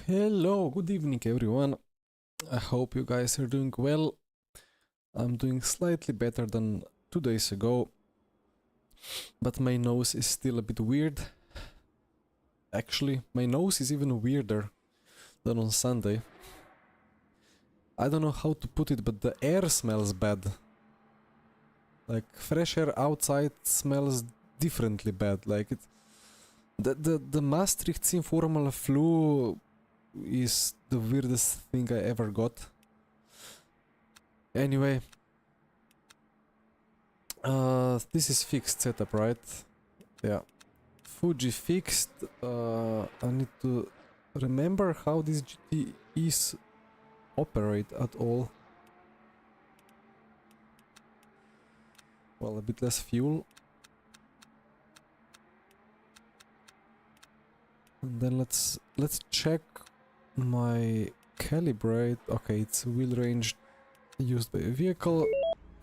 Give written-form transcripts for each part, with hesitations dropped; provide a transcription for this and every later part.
Hello, good evening everyone. I hope you guys are doing well. I'm doing slightly better than 2 days ago, but my nose is still a bit weird. Actually, my nose is even weirder than on Sunday. I don't know how to put it, but the air smells bad. Like, fresh air outside smells differently bad. Like, the Maastricht informal flu is the weirdest thing I ever got. Anyway, this is fixed setup, right? Yeah. Fuji fixed. I need to remember how these GTEs operate at all. Well, a bit less fuel. And then let's check my calibrate. Okay, it's wheel range used by a vehicle,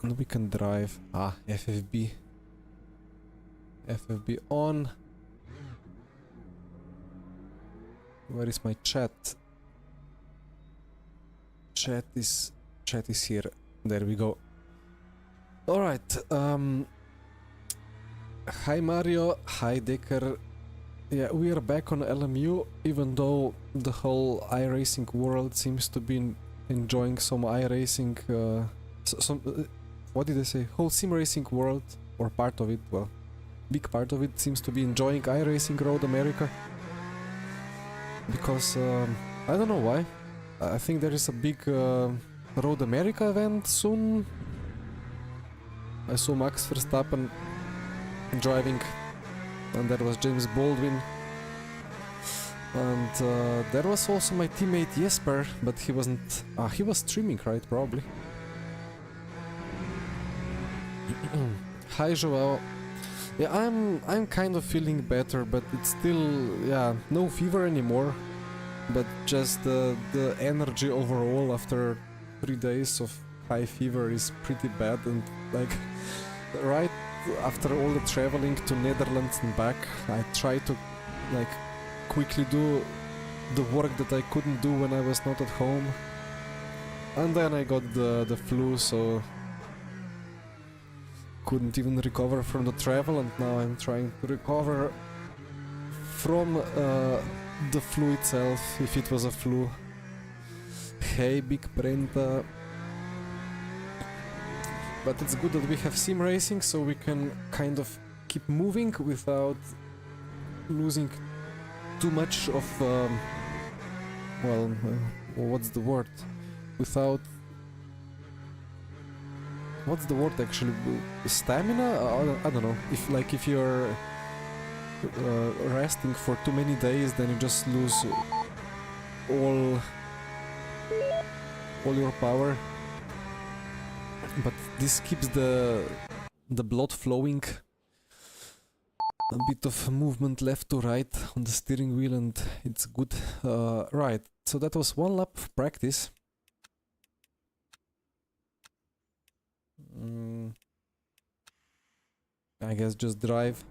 and we can drive. Ah, FFB. FFB on. Where is my chat? Chat is here. There we go. All right. Hi Mario. Hi Decker. Yeah, we are back on LMU, even though the whole iRacing world seems to be enjoying some iRacing, what did I say? Whole sim racing world, or part of it, well, big part of it seems to be enjoying iRacing Road America. Because, I don't know why. I think there is a big Road America event soon. I saw Max Verstappen driving, and there was James Baldwin, and there was also my teammate Jesper, but he wasn't. He was streaming, right? Probably. Hi Joao. Yeah, I'm kind of feeling better, but it's still, yeah, no fever anymore, but just the energy overall after 3 days of high fever is pretty bad, and like right after all the traveling to Netherlands and back, I tried to like quickly do the work that I couldn't do when I was not at home, and then I got the flu, so couldn't even recover from the travel, and now I'm trying to recover from the flu itself, if it was a flu. Hey Big Brenda. But it's good that we have sim racing, so we can kind of keep moving without losing too much of, what's the word? Without... What's the word actually? Stamina? I don't know. If you're resting for too many days, then you just lose all your power. But this keeps the blood flowing. A bit of movement left to right on the steering wheel, and it's good. Right, so that was one lap of practice. I guess just drive.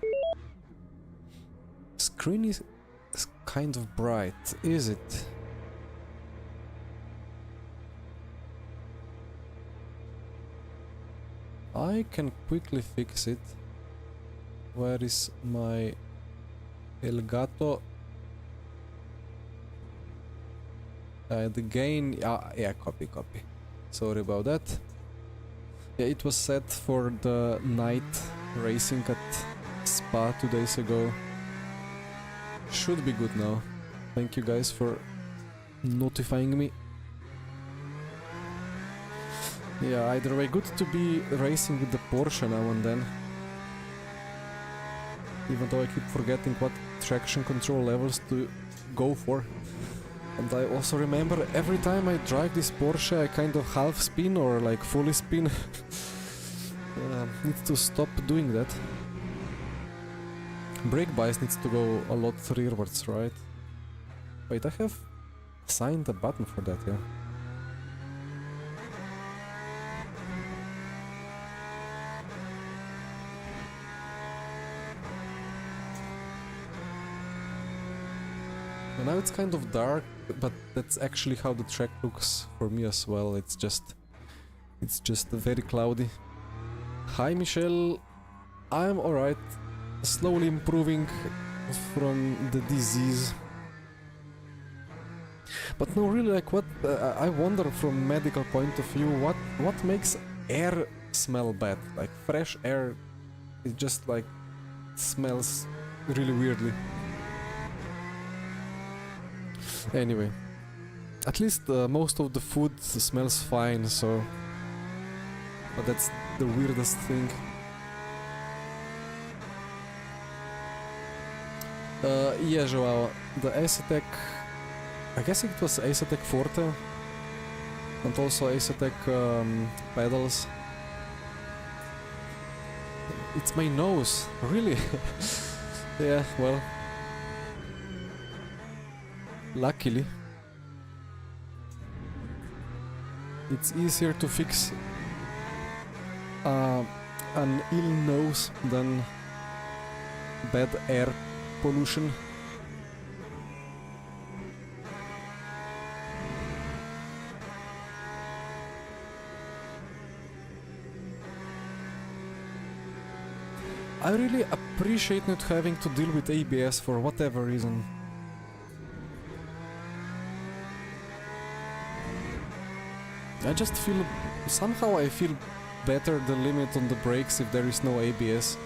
Screen is kind of bright, is it? I can quickly fix it. Where is my Elgato? The gain... yeah, copy. Sorry about that. Yeah, it was set for the night racing at Spa 2 days ago. Should be good now. Thank you guys for notifying me. Yeah, either way, good to be racing with the Porsche now and then. Even though I keep forgetting what traction control levels to go for. And I also remember every time I drive this Porsche I kind of half spin or like fully spin. Need to stop doing that. Brake bias needs to go a lot rearwards, right? Wait, I have signed a button for that, yeah. And now it's kind of dark, but that's actually how the track looks for me as well. It's just very cloudy. Hi Michelle, I'm alright, slowly improving from the disease. But no, really, like, what I wonder from medical point of view, what makes air smell bad? Like fresh air, it just like smells really weirdly. Anyway, at least most of the food smells fine, so. But that's the weirdest thing. Yeah, Joao, the Acetec, I guess it was Acetec Forte, and also Acetec pedals. It's my nose, really? Yeah, well, luckily, it's easier to fix an ill nose than bad air pollution. I really appreciate not having to deal with ABS for whatever reason. I just feel... somehow I feel better the limit on the brakes if there is no ABS.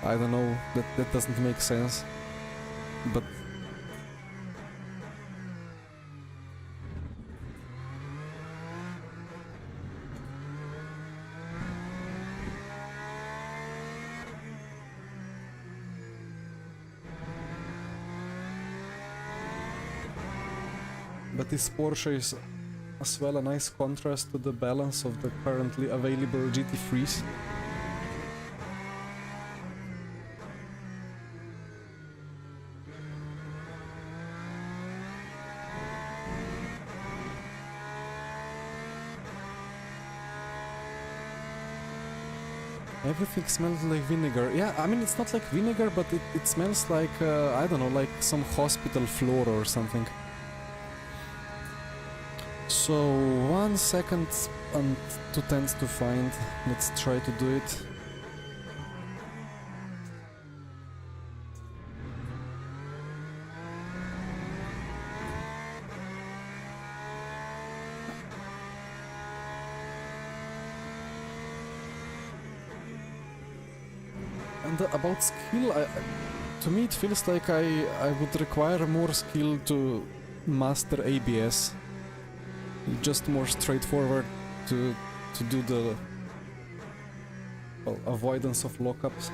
I don't know, that doesn't make sense. But... but this Porsche is as well a nice contrast to the balance of the currently available GT3s. Everything smells like vinegar. Yeah, I mean, it's not like vinegar, but it smells like, I don't know, like some hospital floor or something. So, 1 second and 2/10 to find. Let's try to do it. And about skill, to me it feels like I would require more skill to master ABS. Just more straightforward to do the, well, avoidance of lockups.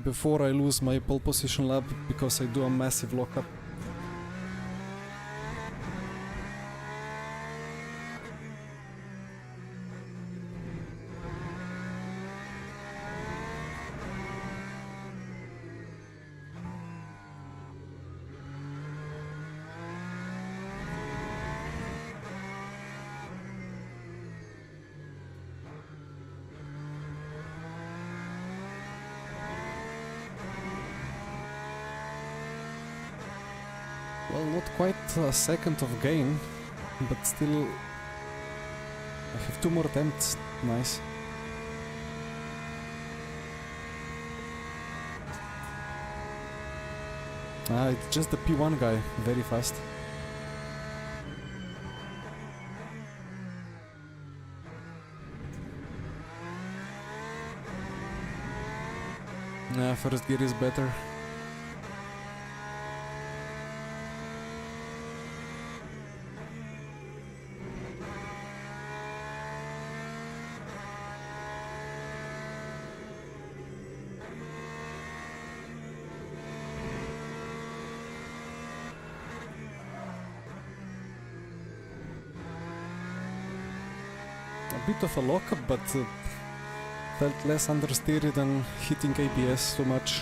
Before I lose my pole position lap because I do a massive lockup. Well, not quite a second of gain, but still I have 2 more attempts. Nice. Ah, it's just the P1 guy, very fast. Nah, first gear is better. A bit of a lockup, but felt less understeery than hitting ABS so much.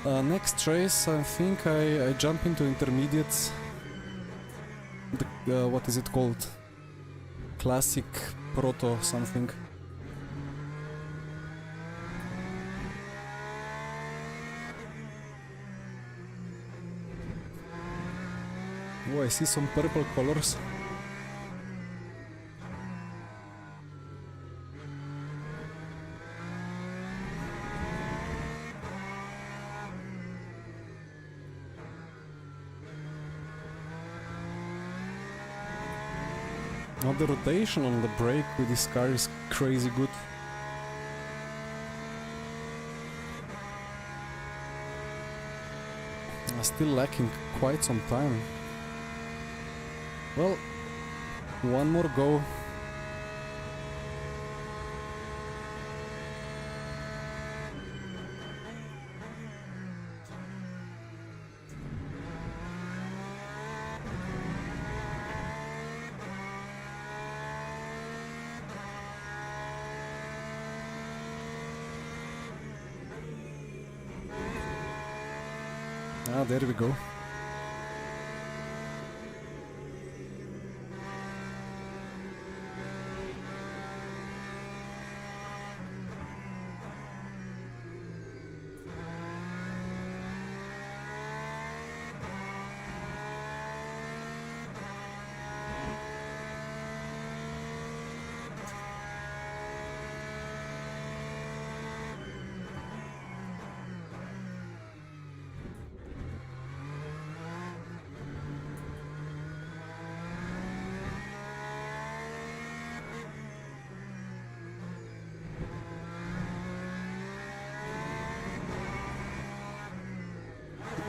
Next race, I think I jump into intermediates. What is it called? Classic Proto something. Oh, I see some purple colors. Now the rotation on the brake with this car is crazy good. I'm still lacking quite some time. Well, one more go. Ah, there we go.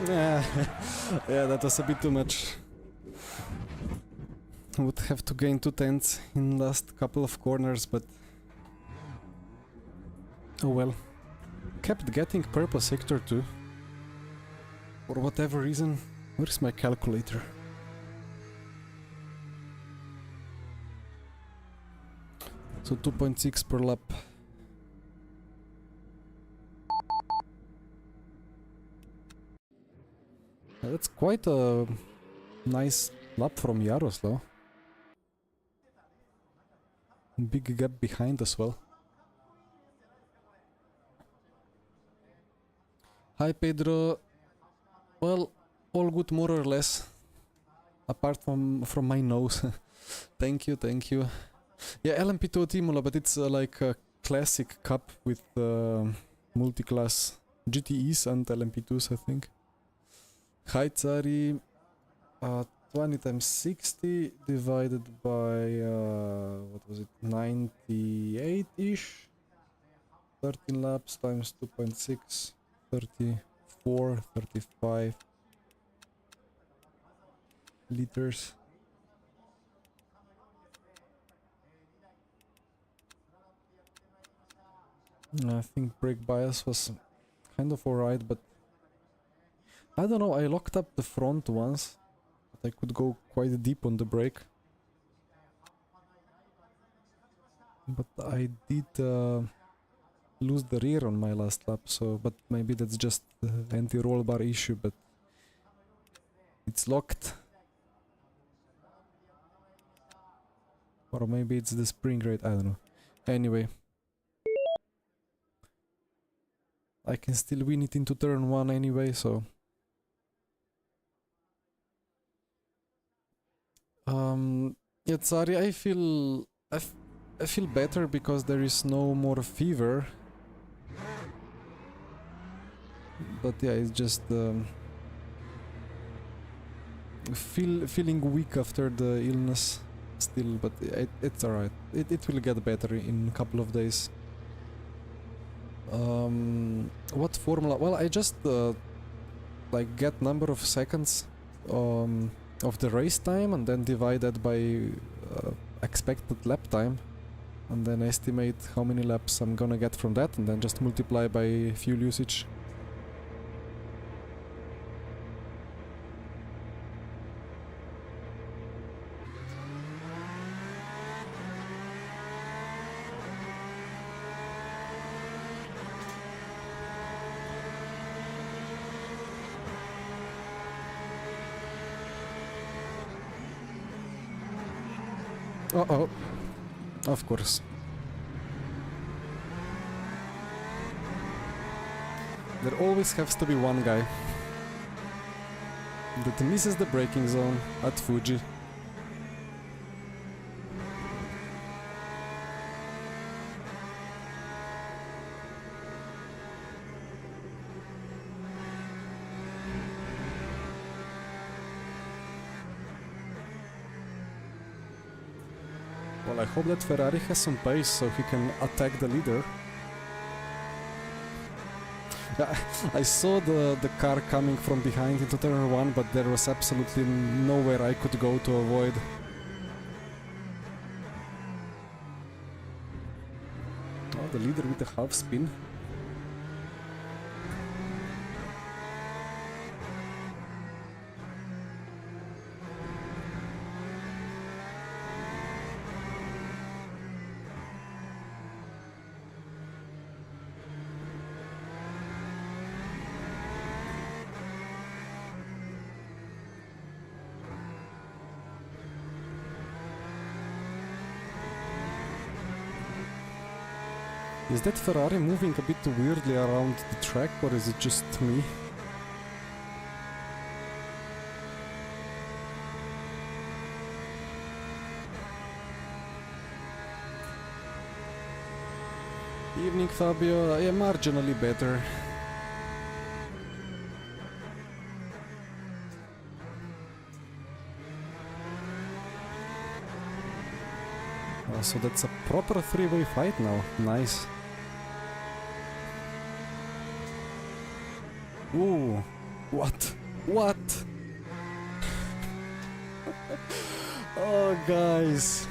Yeah, yeah, that was a bit too much. Would have to gain 2/10 in last couple of corners, but oh well. Kept getting purple sector too. For whatever reason. Where's my calculator? So 2.6 per lap. That's quite a nice lap from Jaroslav. Big gap behind as well. Hi Pedro. Well, all good more or less. Apart from my nose. Thank you, thank you. Yeah, LMP2 at Imola, but it's like a classic cup with multi-class GTEs and LMP2s, I think. Hi Tsari. 20 times 60 divided by, what was it, 98-ish? 13 laps times 2.6, 34, 35 liters. I think brake bias was kind of alright, but I don't know, I locked up the front once, but I could go quite deep on the brake. But I did lose the rear on my last lap, so, but maybe that's just the anti-roll bar issue, but it's locked. Or maybe it's the spring rate, I don't know. Anyway. I can still win it into turn 1 anyway, so... yeah, sorry, I feel better because there is no more fever. But yeah, it's just feeling weak after the illness still, but it's alright. It will get better in a couple of days. What formula? Well, I just like get number of seconds of the race time and then divide that by expected lap time, and then estimate how many laps I'm gonna get from that, and then just multiply by fuel usage. Uh-oh. Of course. There always has to be one guy that misses the braking zone at Fuji. Well, I hope that Ferrari has some pace so he can attack the leader. Yeah, I saw the car coming from behind into turn 1, but there was absolutely nowhere I could go to avoid. Oh, the leader with the half spin. Is that Ferrari moving a bit weirdly around the track, or is it just me? Evening, Fabio. Yeah, marginally better. Oh, so that's a proper three-way fight now. Nice. Ooh, what? What? Oh, guys.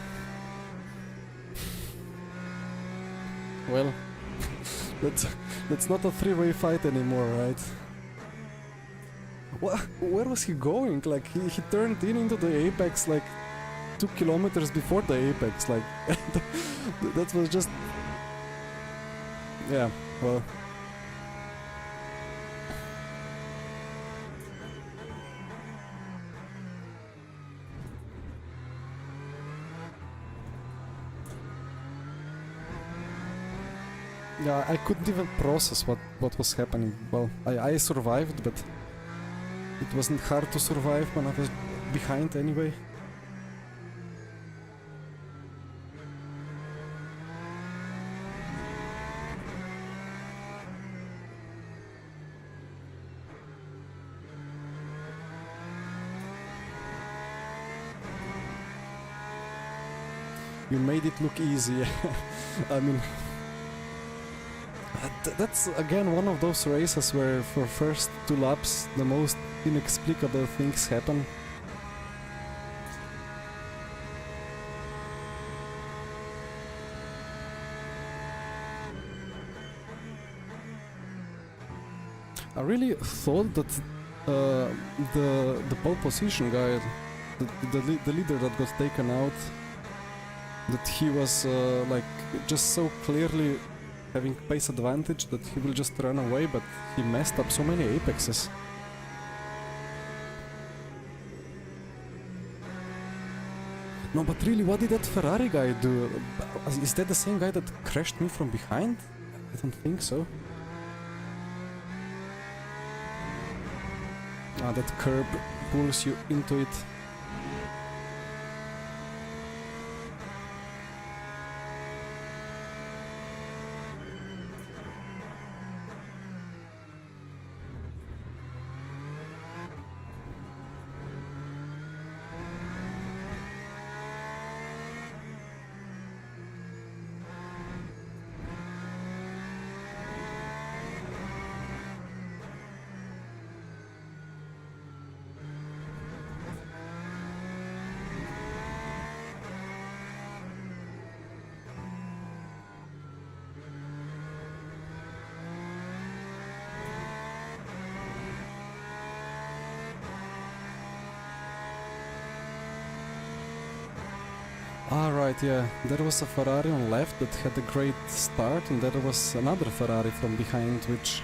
Well, that's not a three-way fight anymore, right? Where was he going? Like, he turned into the apex like 2 kilometers before the apex. Like, that was just... Yeah, well... Yeah, I couldn't even process what was happening. Well, I survived, but it wasn't hard to survive when I was behind anyway. You made it look easy. I mean... That's again one of those races where for first 2 laps the most inexplicable things happen. I really thought that the pole position guy, the leader that got taken out, that he was like just so clearly having pace advantage that he will just run away, but he messed up so many apexes. No, but really, what did that Ferrari guy do? Is that the same guy that crashed me from behind? I don't think so. Ah, that curb pulls you into it. Ah, right, yeah. There was a Ferrari on left that had a great start, and there was another Ferrari from behind which,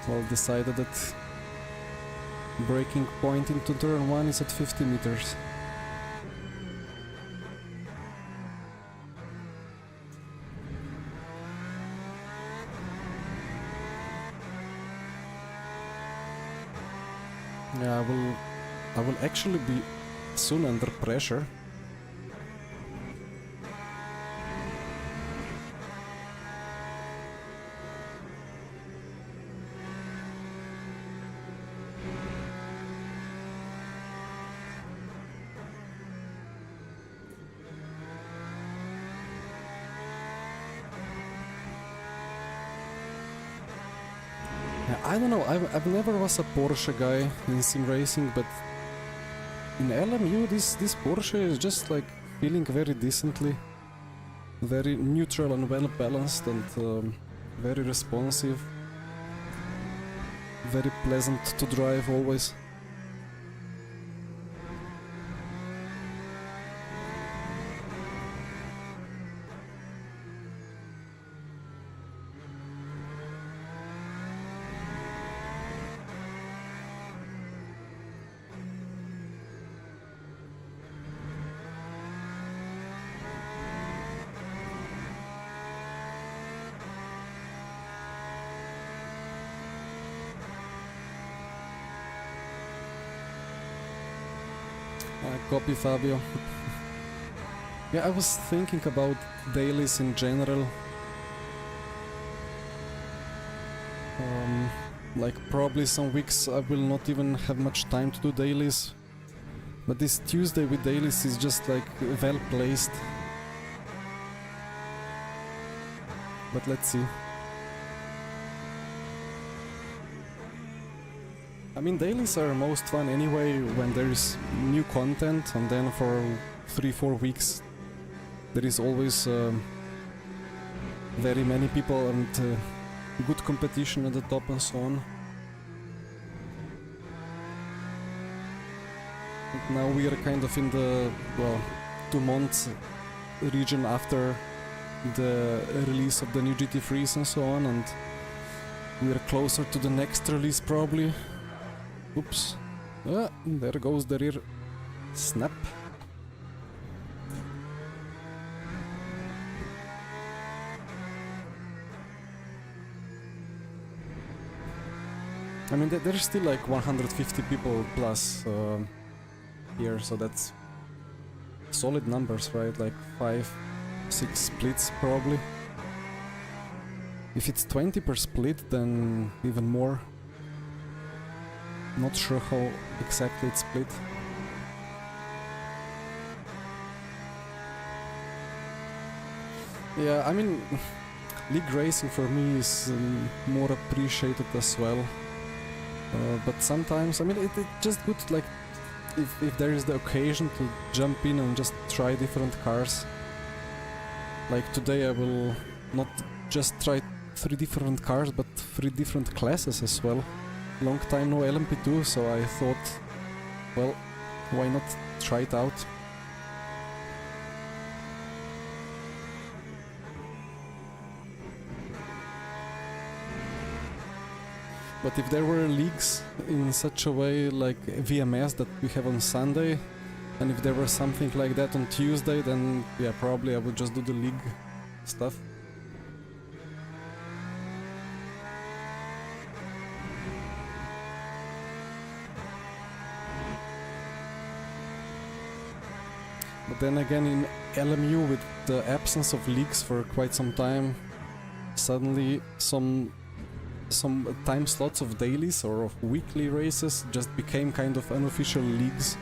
well, decided that braking point into turn 1 is at 50 meters. Yeah, I will actually be soon under pressure. I don't know, I've never was a Porsche guy in sim racing, but in LMU this Porsche is just like feeling very decently, very neutral and well balanced, and very responsive, very pleasant to drive always. Copy, Fabio. Yeah, I was thinking about dailies in general. Like probably some weeks I will not even have much time to do dailies. But this Tuesday with dailies is just like well placed. But let's see. I mean, dailies are most fun anyway when there is new content, and then for 3-4 weeks there is always very many people and good competition at the top and so on. And now we are kind of in the, well, 2 months region after the release of the new GT3s and so on, and we are closer to the next release probably. Oops. Ah, there goes the rear snap. I mean, there's still like 150 people plus here, so that's solid numbers, right? Like 5-6 splits probably. If it's 20 per split, then even more. Not sure how exactly it's split. Yeah, I mean, league racing for me is more appreciated as well. But sometimes, I mean, it's just good, like, if there is the occasion to jump in and just try different cars. Like today I will not just try 3 different cars, but 3 different classes as well. Long time no LMP2, so I thought, well, why not try it out? But if there were leagues in such a way like VMS that we have on Sunday, and if there were something like that on Tuesday, then yeah, probably I would just do the league stuff. But then again, in LMU, with the absence of leagues for quite some time, suddenly some time slots of dailies or of weekly races just became kind of unofficial leagues.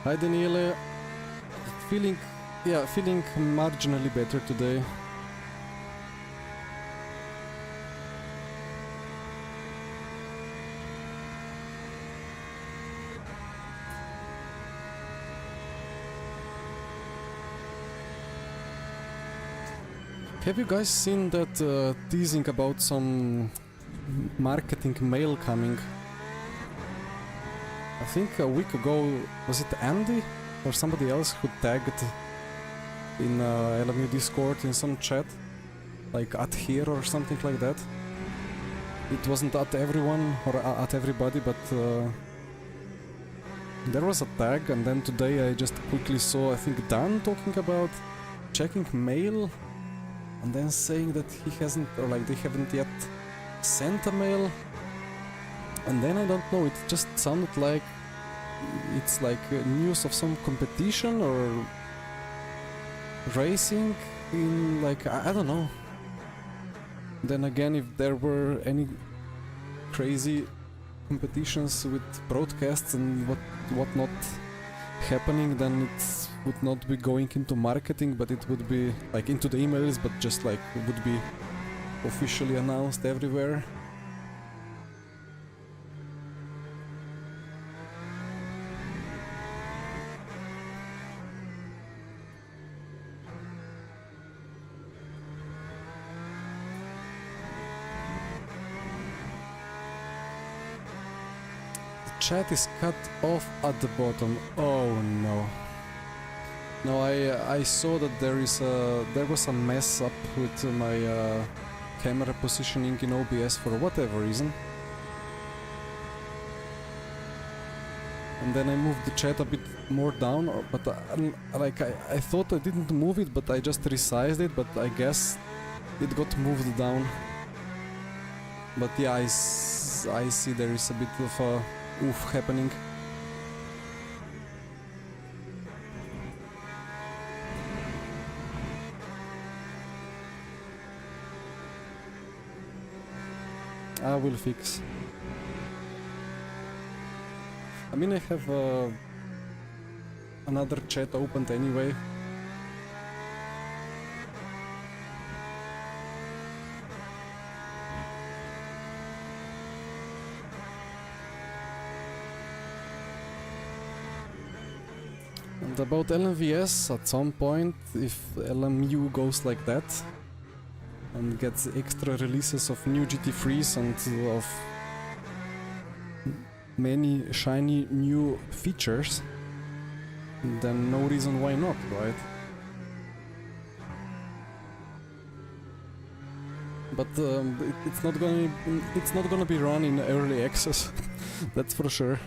Hi Daniele, feeling marginally better today. Have you guys seen that teasing about some marketing mail coming? I think a week ago, was it Andy or somebody else who tagged in LMU Discord in some chat, like at here or something like that. It wasn't at everyone or at everybody, but there was a tag, and then today I just quickly saw, I think, Dan talking about checking mail and then saying that he hasn't, or like they haven't yet sent a mail. And then I don't know, it just sounded like it's like news of some competition or racing in like, I don't know. Then again, if there were any crazy competitions with broadcasts and whatnot happening, then it would not be going into marketing, but it would be like into the emails, but just like it would be officially announced everywhere. Chat is cut off at the bottom. Oh no. No, I saw that there was a mess up with my camera positioning in OBS for whatever reason. And then I moved the chat a bit more down, but I thought I didn't move it, but I just resized it, but I guess it got moved down. But yeah, I see there is a bit of a oof happening. I will fix. I mean, I have another chat opened anyway. And about LMVS, at some point, if LMU goes like that and gets extra releases of new GT3s and of many shiny new features, then no reason why not, right? But it's not gonna be run in early access, that's for sure.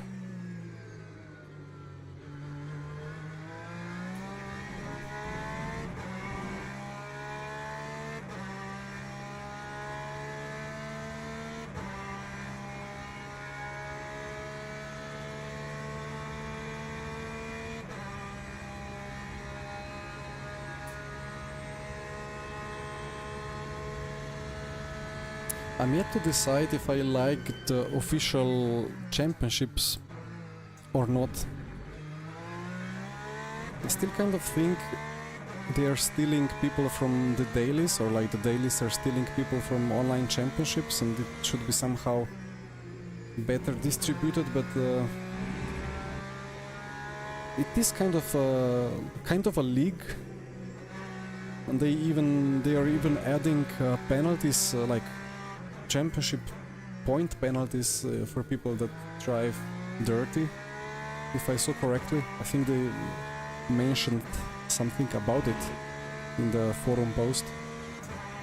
I'm yet to decide if I like the official championships or not. I still kind of think they are stealing people from the dailies, or like the dailies are stealing people from online championships, and it should be somehow better distributed, but it is kind of a league, and they are even adding penalties like championship point penalties for people that drive dirty, if I saw correctly. I think they mentioned something about it in the forum post.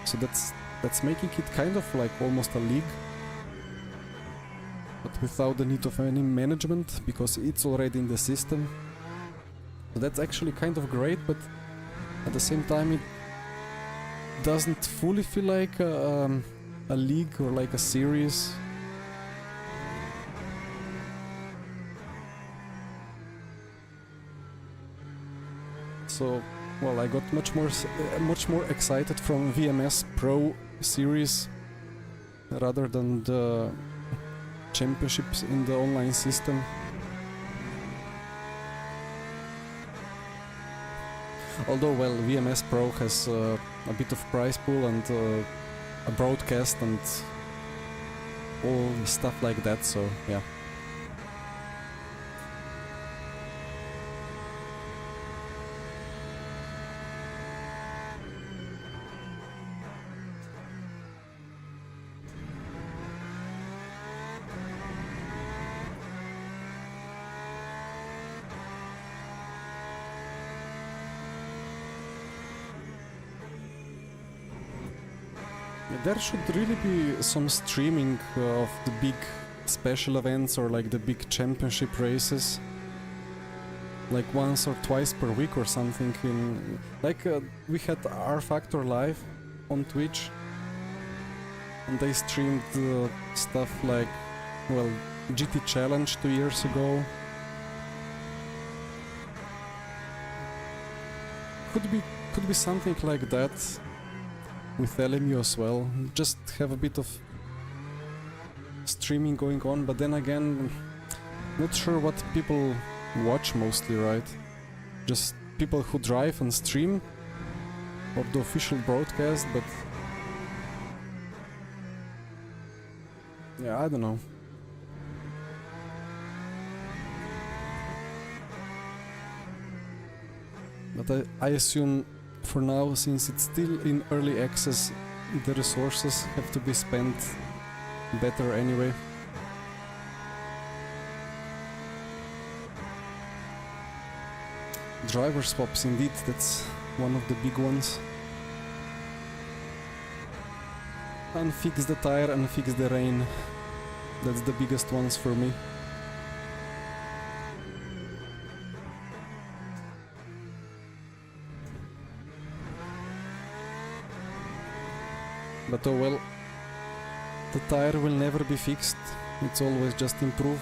So that's making it kind of like almost a league, but without the need of any management, because it's already in the system. So that's actually kind of great, but at the same time it doesn't fully feel like a league or like a series. So, well, I got much more excited from VMS Pro series rather than the championships in the online system. Although, well, VMS Pro has a bit of prize pool and a broadcast and all stuff like that, so yeah. There should really be some streaming of the big special events or like the big championship races. Like once or twice per week or something. In like we had R Factor Live on Twitch, and they streamed stuff like, well, GT Challenge 2 years ago. Could be something like that with LMU as well. Just have a bit of streaming going on, but then again, not sure what people watch mostly, right? Just people who drive and stream, or the official broadcast, but yeah, I don't know. But I assume for now, since it's still in early access, the resources have to be spent better anyway. Driver swaps, indeed, that's one of the big ones. Unfix the tire, unfix the rain. That's the biggest ones for me. But oh well, the tire will never be fixed, it's always just improved.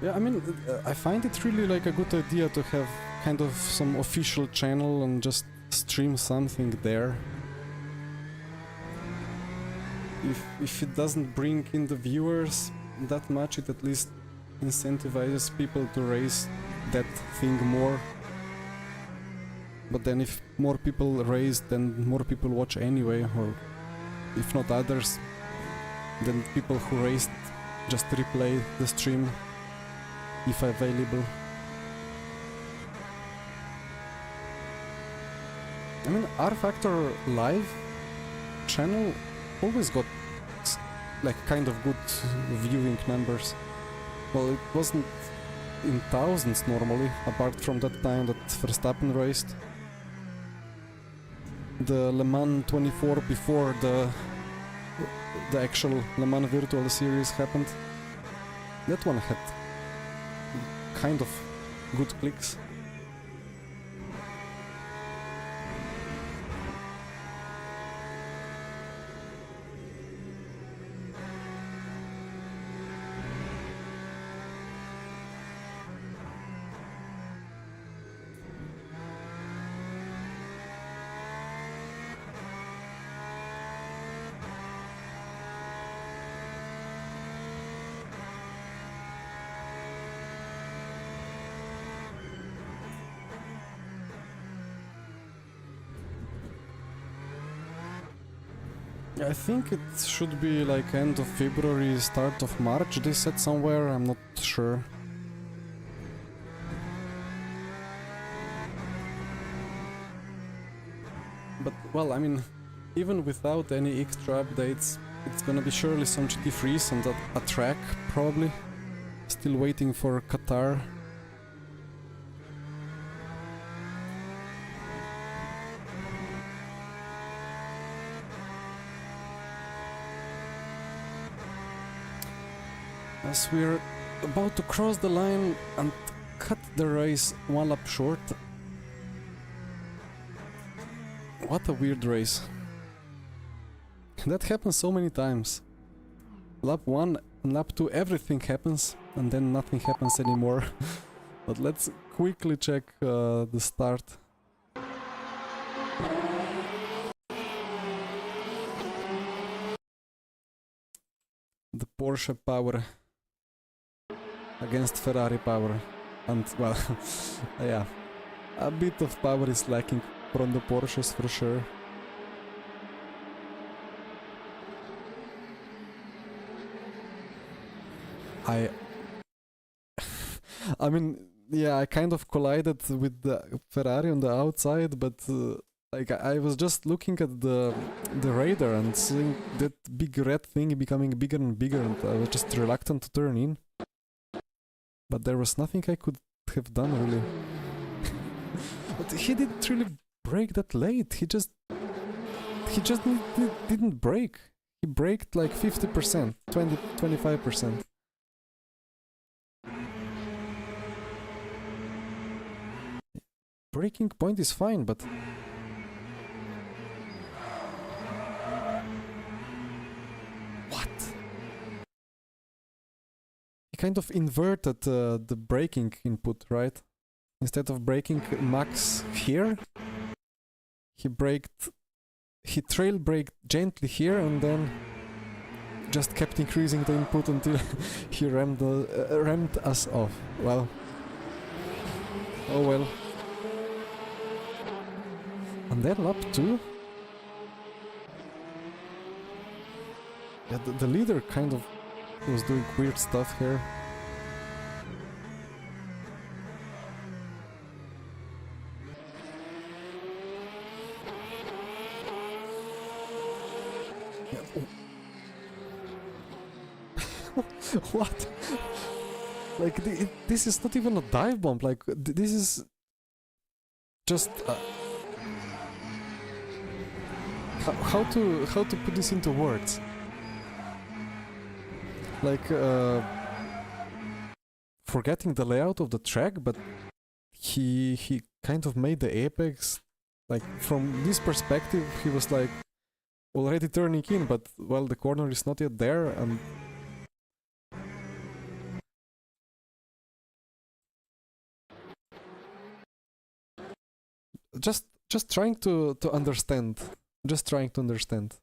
Yeah, I mean, I find it really like a good idea to have kind of some official channel and just stream something there. If it doesn't bring in the viewers that much, it at least incentivizes people to race that thing more. But then if more people race, then more people watch anyway, or if not others, then people who raced just replay the stream if available. I mean, R Factor Live channel always got like kind of good viewing numbers. Well, it wasn't in thousands normally, apart from that time that Verstappen raced. The Le Mans 24 before the actual Le Mans Virtual Series happened, that one had kind of good clicks. I think it should be like end of February, start of March, they said somewhere, I'm not sure. But, well, I mean, even without any extra updates, it's gonna be surely some GT3s and a track, probably. Still waiting for Qatar. As we're about to cross the line and cut the race one lap short. What a weird race. That happens so many times. Lap 1 and lap 2 everything happens and then nothing happens anymore. But let's quickly check the start. The Porsche power against Ferrari power. And well, yeah, a bit of power is lacking from the Porsches for sure. I I mean, yeah, I kind of collided with the Ferrari on the outside, but like I was just looking at the radar and seeing that big red thing becoming bigger and bigger, and I was just reluctant to turn in. But there was nothing I could have done really. But he didn't really brake that late. He just didn't brake. He braked like 50%, 25%. Breaking point is fine, but what? He kind of inverted the braking input, right? Instead of braking max here, he trail braked gently here and then just kept increasing the input until he rammed us off. Well, oh well. And then lap 2? Yeah, the leader kind of was doing weird stuff here. Yeah, oh. What? Like, this is not even a dive bomb, like, this is just... how to put this into words? Like, forgetting the layout of the track, but he kind of made the apex, like, from this perspective, he was like already turning in, but well, the corner is not yet there, and just trying to understand. Just trying to understand.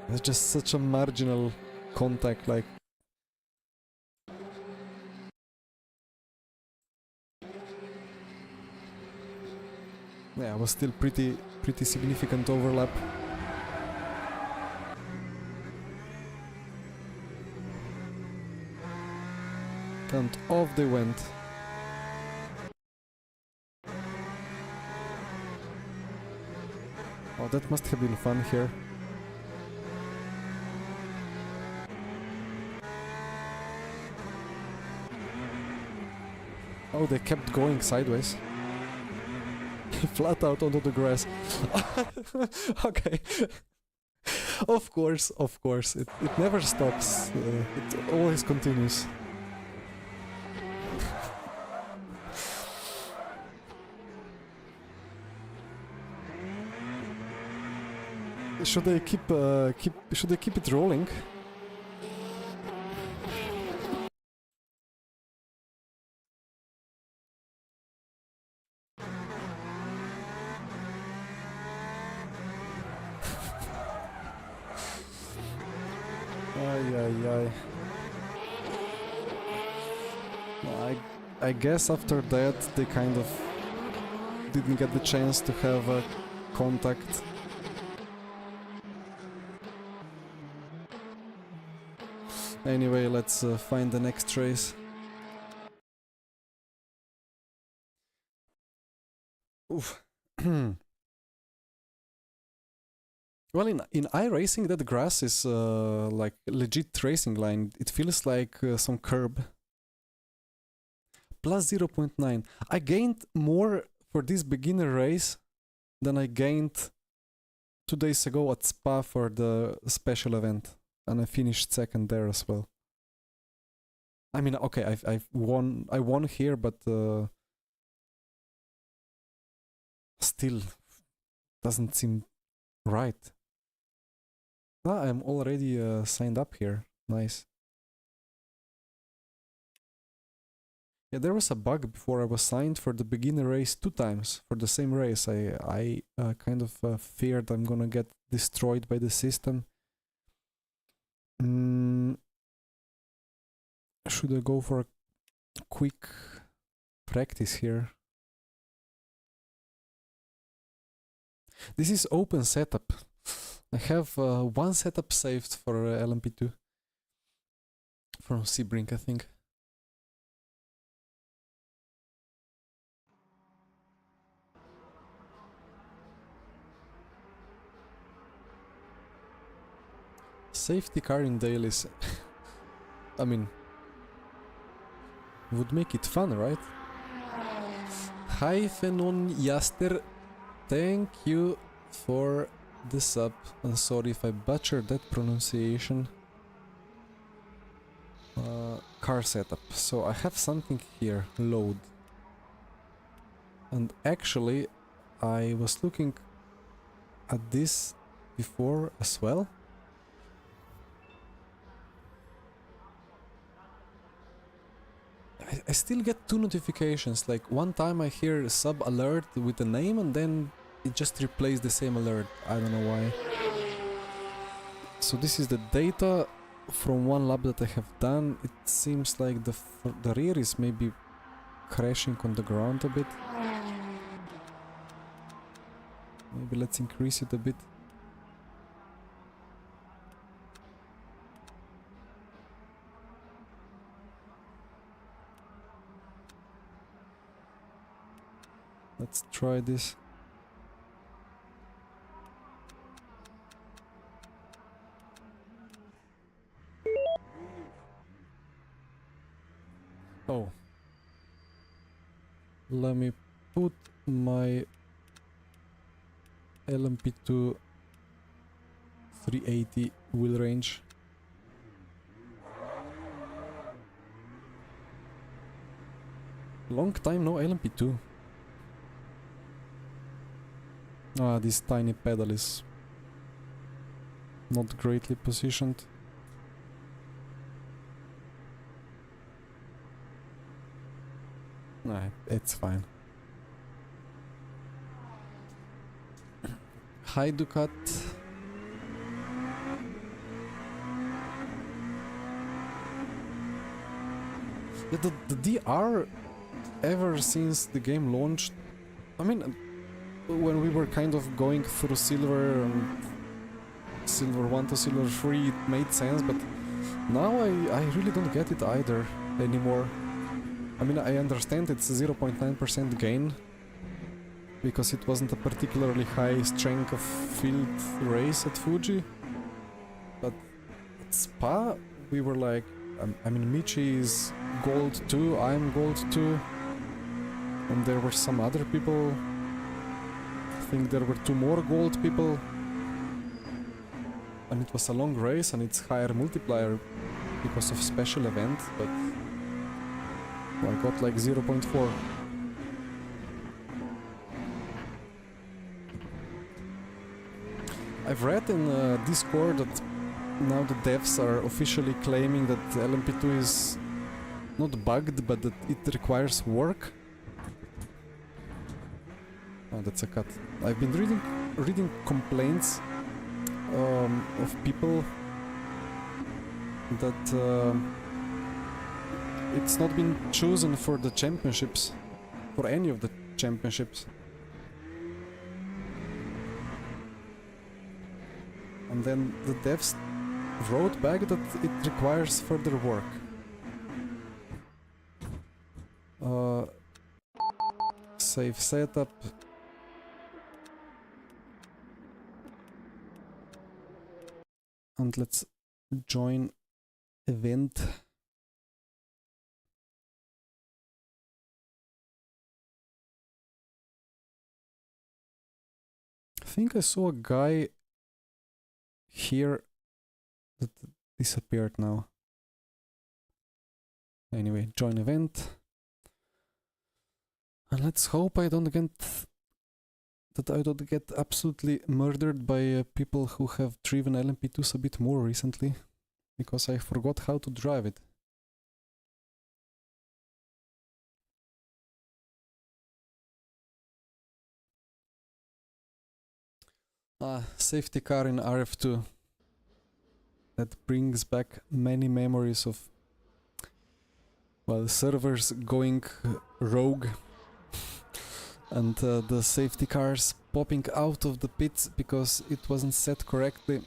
It's just such a marginal contact, like... Yeah, it was still pretty significant overlap. And off they went. Oh, that must have been fun here. Oh, they kept going sideways. Flat out onto the grass. Okay. Of course. It never stops. It always continues. Should they keep it rolling? I guess after that they kind of didn't get the chance to have a contact. Anyway, let's find the next race. Oof. Well, in iRacing, that grass is like legit racing line. It feels like some curb. Plus 0.9. I gained more for this beginner race than I gained 2 days ago at Spa for the special event. And I finished second there as well. I mean, okay, I won here, but still doesn't seem right. Ah, I'm already signed up here. Nice. Yeah, there was a bug before I was signed for the beginner race 2 times for the same race. I kind of feared I'm gonna get destroyed by the system. Should I go for a quick practice here? This is open setup. I have one setup saved for LMP2 from Sebring, I think. Safety car in Dailies. I mean, would make it fun, right? Hi Fenon Yaster, thank you for the sub. I'm sorry if I butchered that pronunciation. Car setup. So I have something here, load. And actually, I was looking at this before as well. I still get two notifications, like one time I hear sub alert with a name and then it just replays the same alert. I don't know why. So this is the data from one lap that I have done. It seems like the rear is maybe crashing on the ground a bit. Maybe let's increase it a bit. Let's try this. Oh. Let me put my LMP2 380 wheel range. Long time no LMP2. Ah, this tiny pedal is not greatly positioned. Nah, it's fine. Hi Ducat. Yeah, the DR, ever since the game launched, I mean, when we were kind of going through Silver and Silver 1 to Silver 3, it made sense, but now I really don't get it either anymore. I mean, I understand it's 0.9% gain, because it wasn't a particularly high strength of field race at Fuji, but at Spa, we were like, I mean, Michi is gold 2, I'm gold 2, and there were some other people. I think there were 2 more gold people, and it was a long race and it's higher multiplier because of special event, but I got like 0.4. I've read in Discord that now the devs are officially claiming that LMP2 is not bugged, but that it requires work. Oh, that's a cut. I've been reading complaints of people that it's not been chosen for the championships, for any of the championships. And then the devs wrote back that it requires further work. Save setup. And let's join event. I think I saw a guy here that disappeared now. Anyway, join event. And let's hope I don't get absolutely murdered by people who have driven LMP2s a bit more recently, because I forgot how to drive it. Safety car in RF2. That brings back many memories of, well, servers going rogue and the safety cars popping out of the pits because it wasn't set correctly.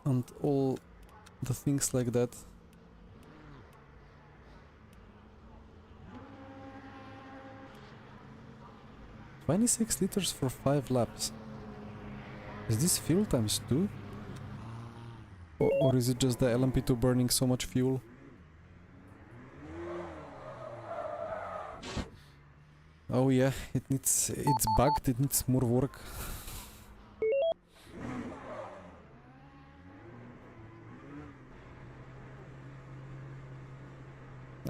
And all the things like that. $26 liters for 5 laps. Is this fuel times 2? Or is it just the LMP2 burning so much fuel? Oh yeah, it's bugged, it needs more work.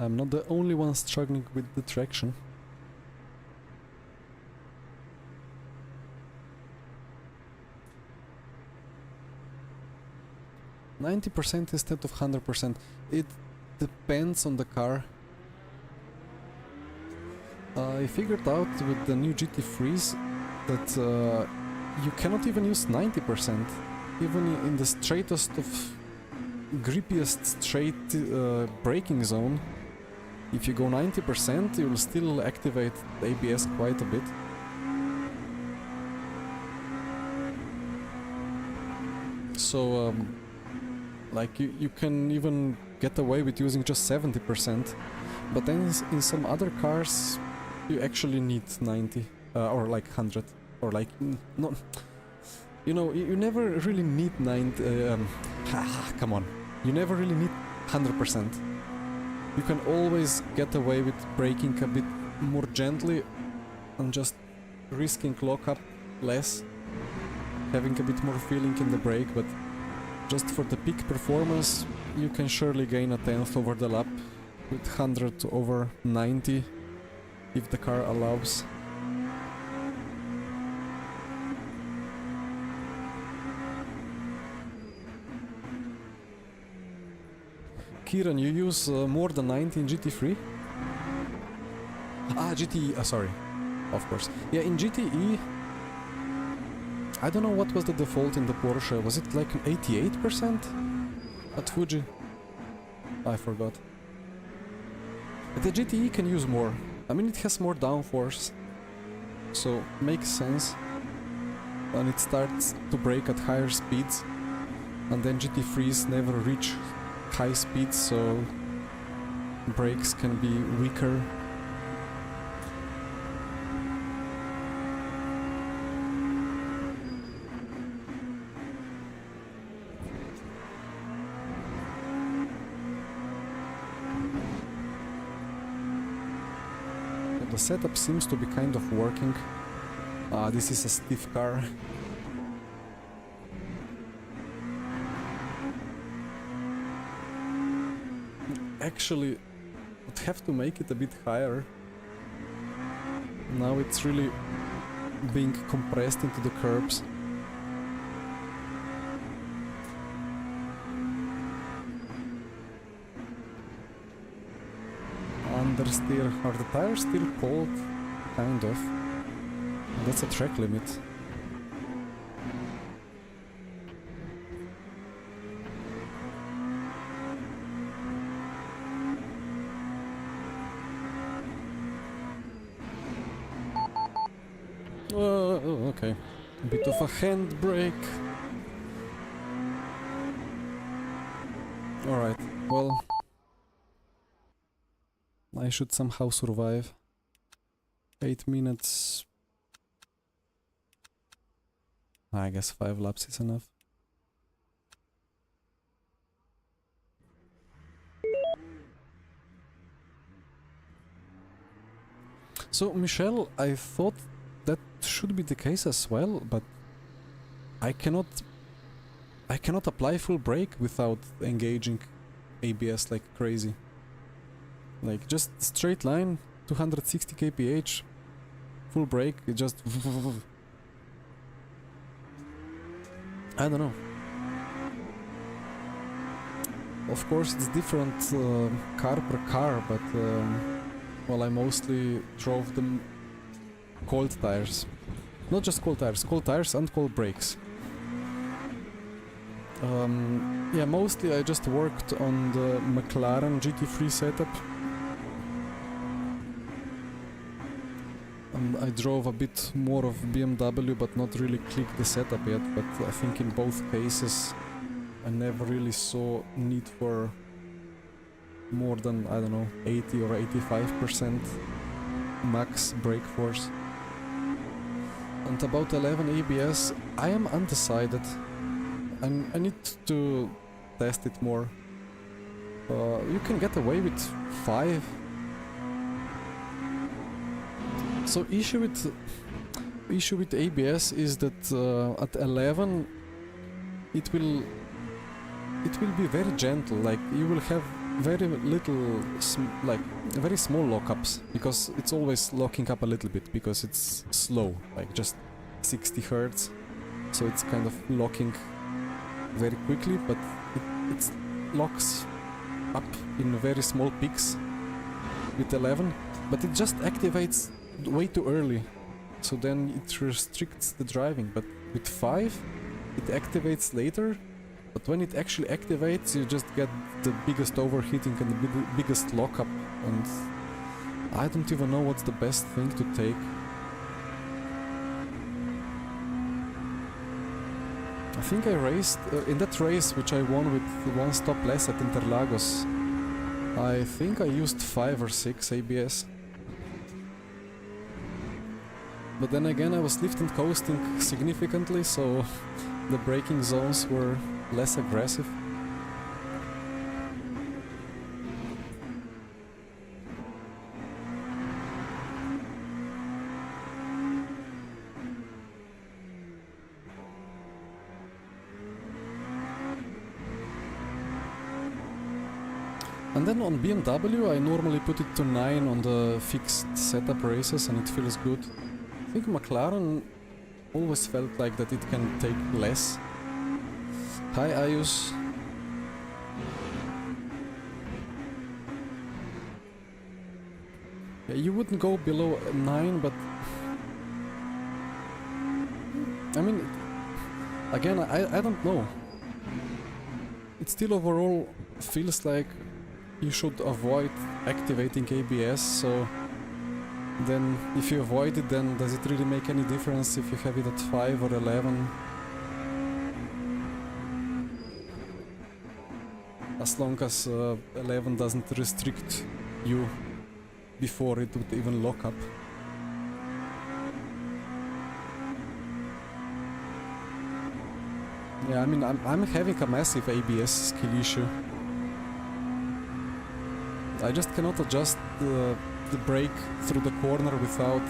I'm not the only one struggling with the traction. %90 instead of 100%. It depends on the car. I figured out with the new GT3s that you cannot even use 90%. Even in the straightest of grippiest straight braking zone, if you go 90%, you'll still activate the ABS quite a bit. So, like you can even get away with using just 70%, but then in some other cars you actually need 90 or like 100 or like no, you know, you never really need 90. Come on, you never really need 100%. You can always get away with braking a bit more gently and just risking lockup less, having a bit more feeling in the brake, but just for the peak performance you can surely gain a tenth over the lap with 100 over 90 if the car allows. Kieran, you use more than 90 in GT3? Ah, GTE, sorry, of course. Yeah, in GTE, I don't know what was the default in the Porsche. Was it like 88% at Fuji? I forgot. The GTE can use more. I mean, it has more downforce, so makes sense. And it starts to brake at higher speeds, and then GT3s never reach high speeds, so brakes can be weaker. The setup seems to be kind of working. This is a stiff car. Actually, would have to make it a bit higher. Now it's really being compressed into the curbs. Understeer. Are the tires still cold? Kind of. That's a track limit. Okay. A bit of a handbrake. Alright, well, I should somehow survive. 8 minutes. I guess 5 laps is enough. So, Michelle, I thought that should be the case as well, but I cannot apply full brake without engaging ABS like crazy. Like just straight line, 260 kph, full brake, it just I don't know. Of course it's different car per car, but well, I mostly drove them cold tires. Not just cold tires and cold brakes. Yeah, mostly I just worked on the McLaren GT3 setup. I drove a bit more of BMW, but not really clicked the setup yet. But I think in both cases I never really saw need for more than, I don't know, 80 or 85% max brake force. And about 11 ABS, I am undecided. I need to test it more. You can get away with 5. So issue with ABS is that at 11 it will be very gentle. Like you will have very little, like very small lockups, because it's always locking up a little bit because it's slow, like just 60 Hertz. So it's kind of locking very quickly, but it locks up in very small peaks with 11, but it just activates way too early, so then it restricts the driving. But with 5 it activates later, but when it actually activates you just get the biggest overheating and the biggest lockup, and I don't even know what's the best thing to take. I think I raced in that race, which I won with 1 stop less at Interlagos. I think I used 5 or 6 ABS. But then again I was lift and coasting significantly, so the braking zones were less aggressive. And then on BMW I normally put it to 9 on the fixed setup races, and it feels good. I think McLaren always felt like that it can take less. Hi Ayus. Yeah, you wouldn't go below 9, but I mean, again, I don't know. It still overall feels like you should avoid activating ABS, so then if you avoid it, then does it really make any difference if you have it at 5 or 11? As long as 11 doesn't restrict you before it would even lock up. Yeah, I mean, I'm having a massive ABS skill issue. I just cannot adjust the brake through the corner without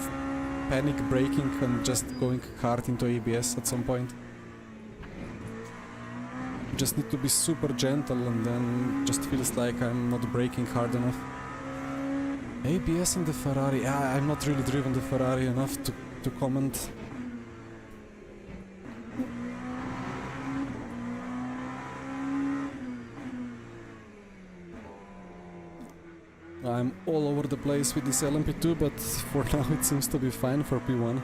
panic braking and just going hard into ABS at some point. Just need to be super gentle, and then just feels like I'm not braking hard enough. ABS in the Ferrari, yeah, I'm not really driven the Ferrari enough to comment. I'm all over the place with this LMP2, but for now it seems to be fine for P1.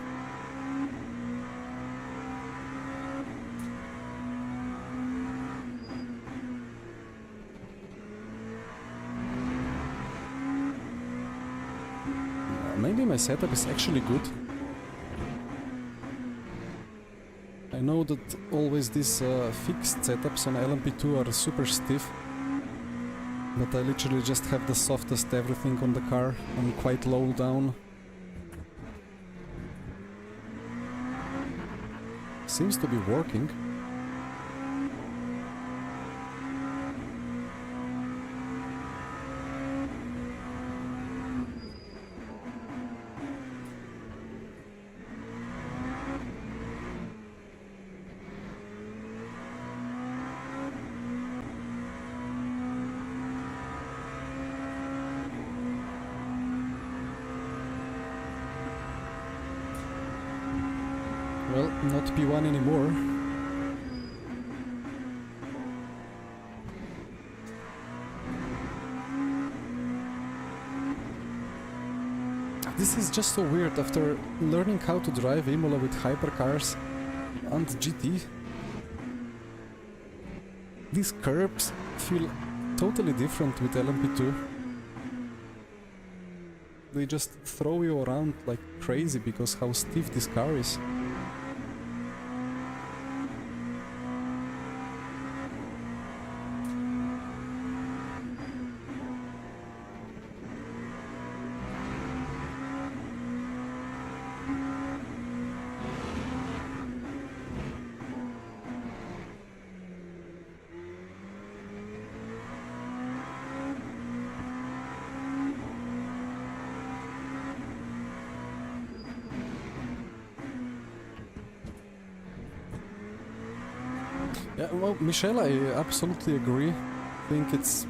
Maybe my setup is actually good. I know that always these fixed setups on LMP2 are super stiff, but I literally just have the softest everything on the car. I'm quite low down. Seems to be working. Well, not P1 anymore. this is just so weird after learning how to drive Imola with hypercars and GT. These curbs feel totally different with LMP2. They just throw you around like crazy because how stiff this car is. Yeah, well, Michelle, I absolutely agree. I think it's...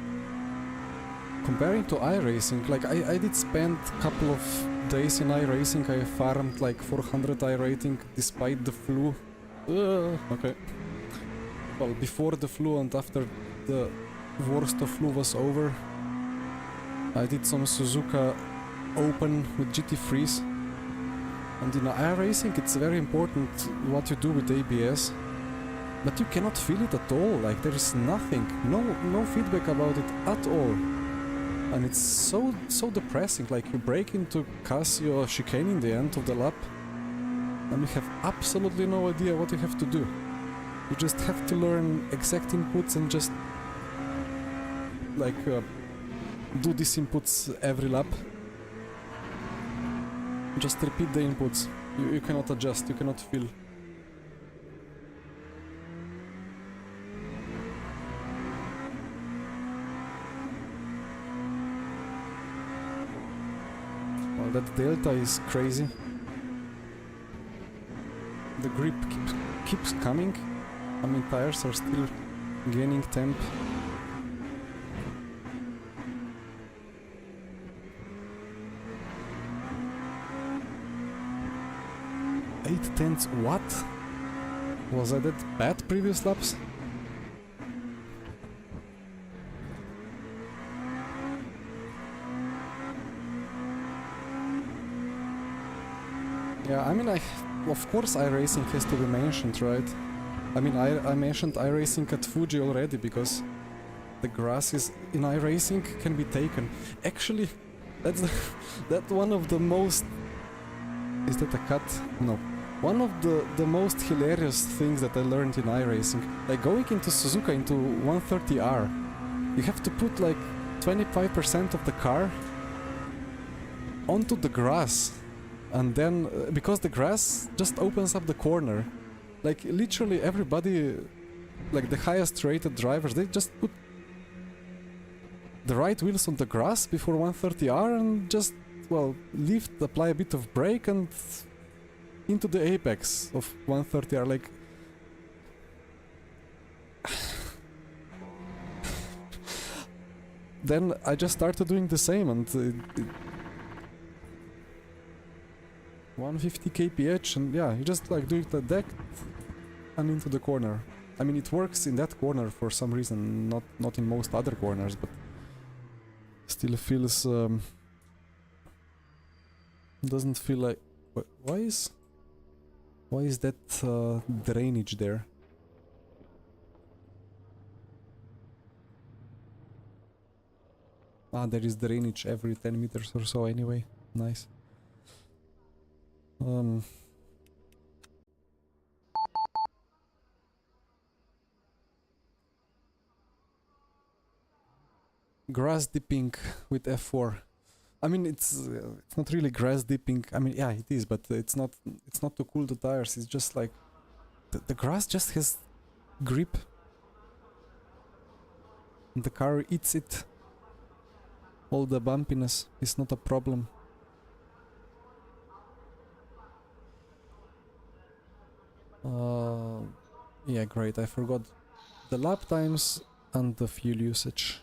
Comparing to iRacing, like I did spend a couple of days in iRacing, I farmed like 400 iRating despite the flu. Okay. Well, before the flu and after the worst of flu was over, I did some Suzuka Open with GT Freeze. And in iRacing it's very important what you do with ABS. But you cannot feel it at all, like there is nothing, no feedback about it at all. And it's so depressing, like you break into Casio chicane in the end of the lap and you have absolutely no idea what you have to do. You just have to learn exact inputs and just like do these inputs every lap. Just repeat the inputs, you cannot adjust, you cannot feel. That delta is crazy. The grip keeps coming. I mean, tires are still gaining temp. Eight tenths. What? Was I that bad previous laps? Yeah, I mean, of course iRacing has to be mentioned, right? I mean, I mentioned iRacing at Fuji already because the grasses in iRacing can be taken. Actually, that's one of the most... Is that a cut? No. One of the most hilarious things that I learned in iRacing, like going into Suzuka into 130R, you have to put like 25% of the car onto the grass. And then, because the grass just opens up the corner, like literally everybody, like the highest rated drivers, they just put the right wheels on the grass before 130R and just, well, lift, apply a bit of brake and into the apex of 130R, like... Then I just started doing the same and... 150 kph and yeah, you just like do it at deck and into the corner. I mean, it works in that corner for some reason, not in most other corners, but still feels doesn't feel like... Why is that drainage there? Ah, there is drainage every 10 meters or so anyway. Nice. Grass dipping with F4. I mean, it's not really grass dipping. I mean, yeah, it is, but it's not to cool the tires. It's just like the grass just has grip. The car eats it. All the bumpiness is not a problem. Yeah, great. I forgot the lap times and the fuel usage.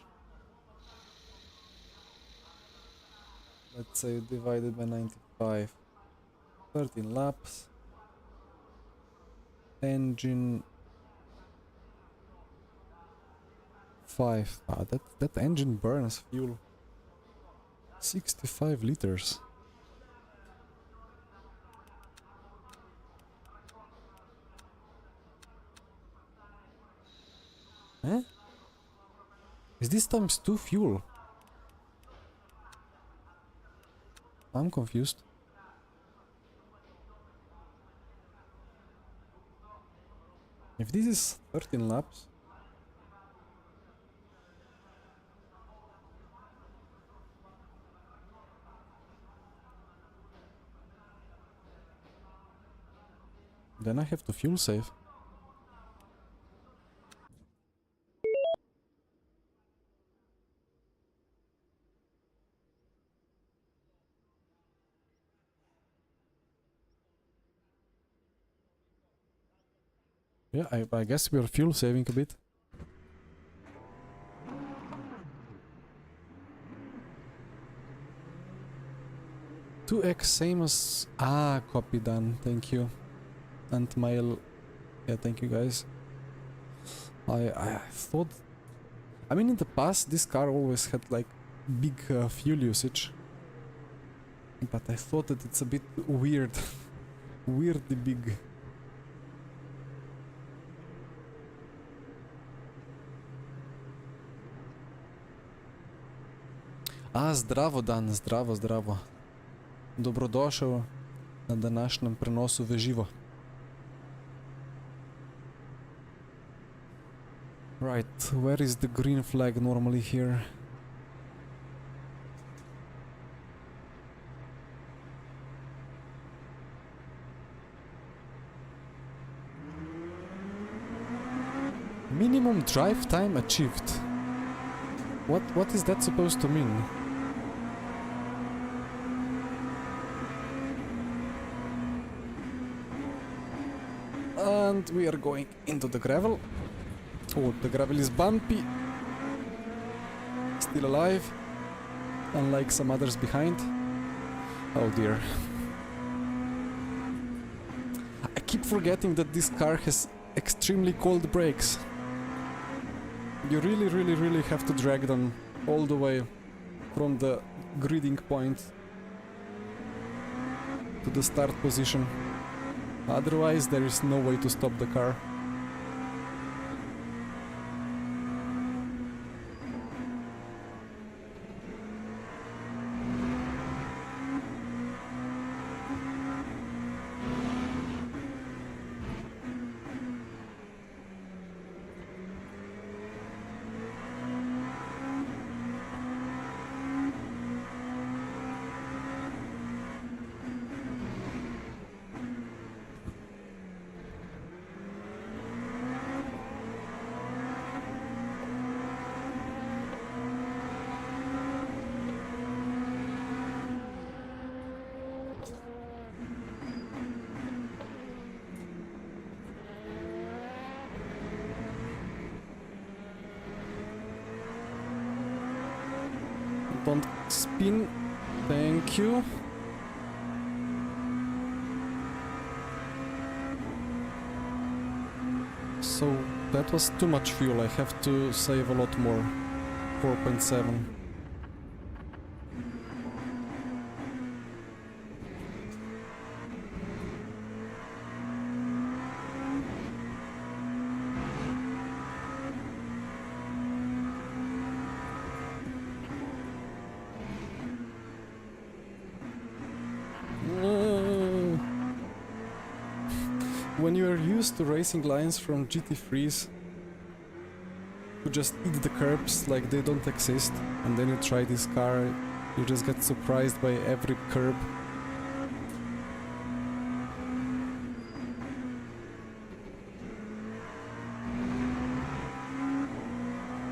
Let's say divided by 95. 13 laps. Engine 5. Ah, that engine burns fuel. 65 liters. Eh? Is this times 2 fuel? I'm confused. If this is 13 laps... then I have to fuel save. Yeah, I guess we're fuel saving a bit. Two X same as... Ah, copy done, thank you. And Mile... Yeah, thank you guys. I thought... I mean, in the past this car always had like big fuel usage. But I thought that it's a bit weird. Weirdly big. А, здраво, Дан, здраво, здраво. Добродошъл на днешнем преносу в живо. Right, where is the green flag normally here? Minimum drive time achieved. What is that supposed to mean? And we are going into the gravel. Oh, the gravel is bumpy. Still alive. Unlike some others behind. Oh dear. I keep forgetting that this car has extremely cold brakes. You really have to drag them all the way from the gridding point to the start position. Otherwise, there is no way to stop the car. Don't spin. Thank you. So that was too much fuel. I have to save a lot more. 4.7. When you are used to racing lines from GT3s who just eat the curbs like they don't exist, and then you try this car, you just get surprised by every curb.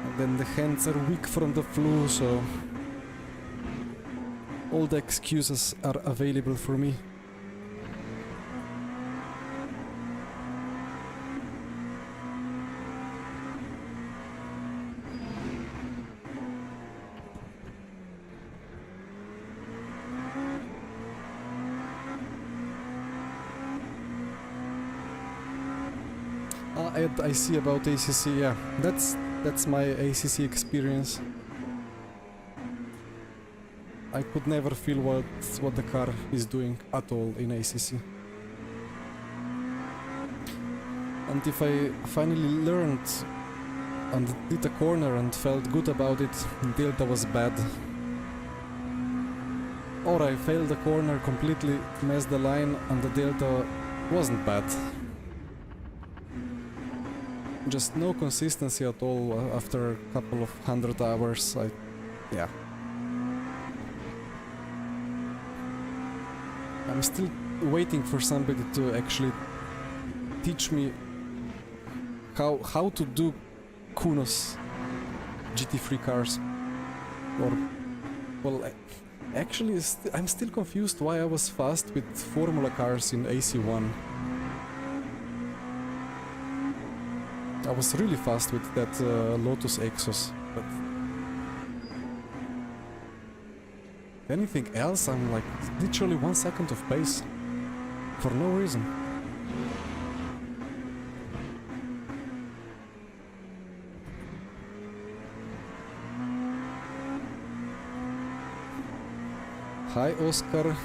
And then the hands are weak from the flu, so all the excuses are available for me. I see about ACC, yeah. That's my ACC experience. I could never feel what the car is doing at all in ACC. And if I finally learned and did a corner and felt good about it, Delta was bad. Or I failed the corner, completely messed the line, and the Delta wasn't bad. Just no consistency at all after a couple of 100 hours. Yeah. I'm still waiting for somebody to actually teach me how to do Kunos GT3 cars. Or, well, actually I'm still confused why I was fast with Formula cars in AC1. I was really fast with that Lotus Exos, but anything else I'm like literally 1 second of pace for no reason. Hi Oscar,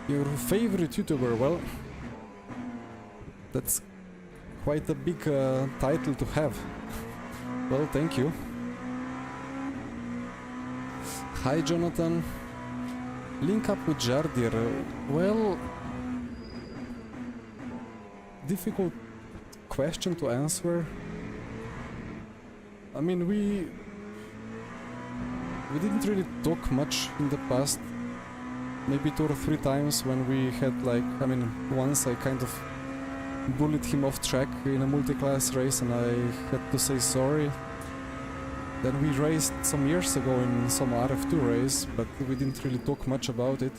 your favorite YouTuber. Well, that's quite a big title to have. Well, thank you. Hi Jonathan. Link up with Jardir. Well, difficult question to answer. I mean, we didn't really talk much in the past. Maybe 2 or 3 times when we had like, I mean, once I kind of bullied him off track in a multi-class race and I had to say sorry. Then we raced some years ago in some RF2 race, but we didn't really talk much about it.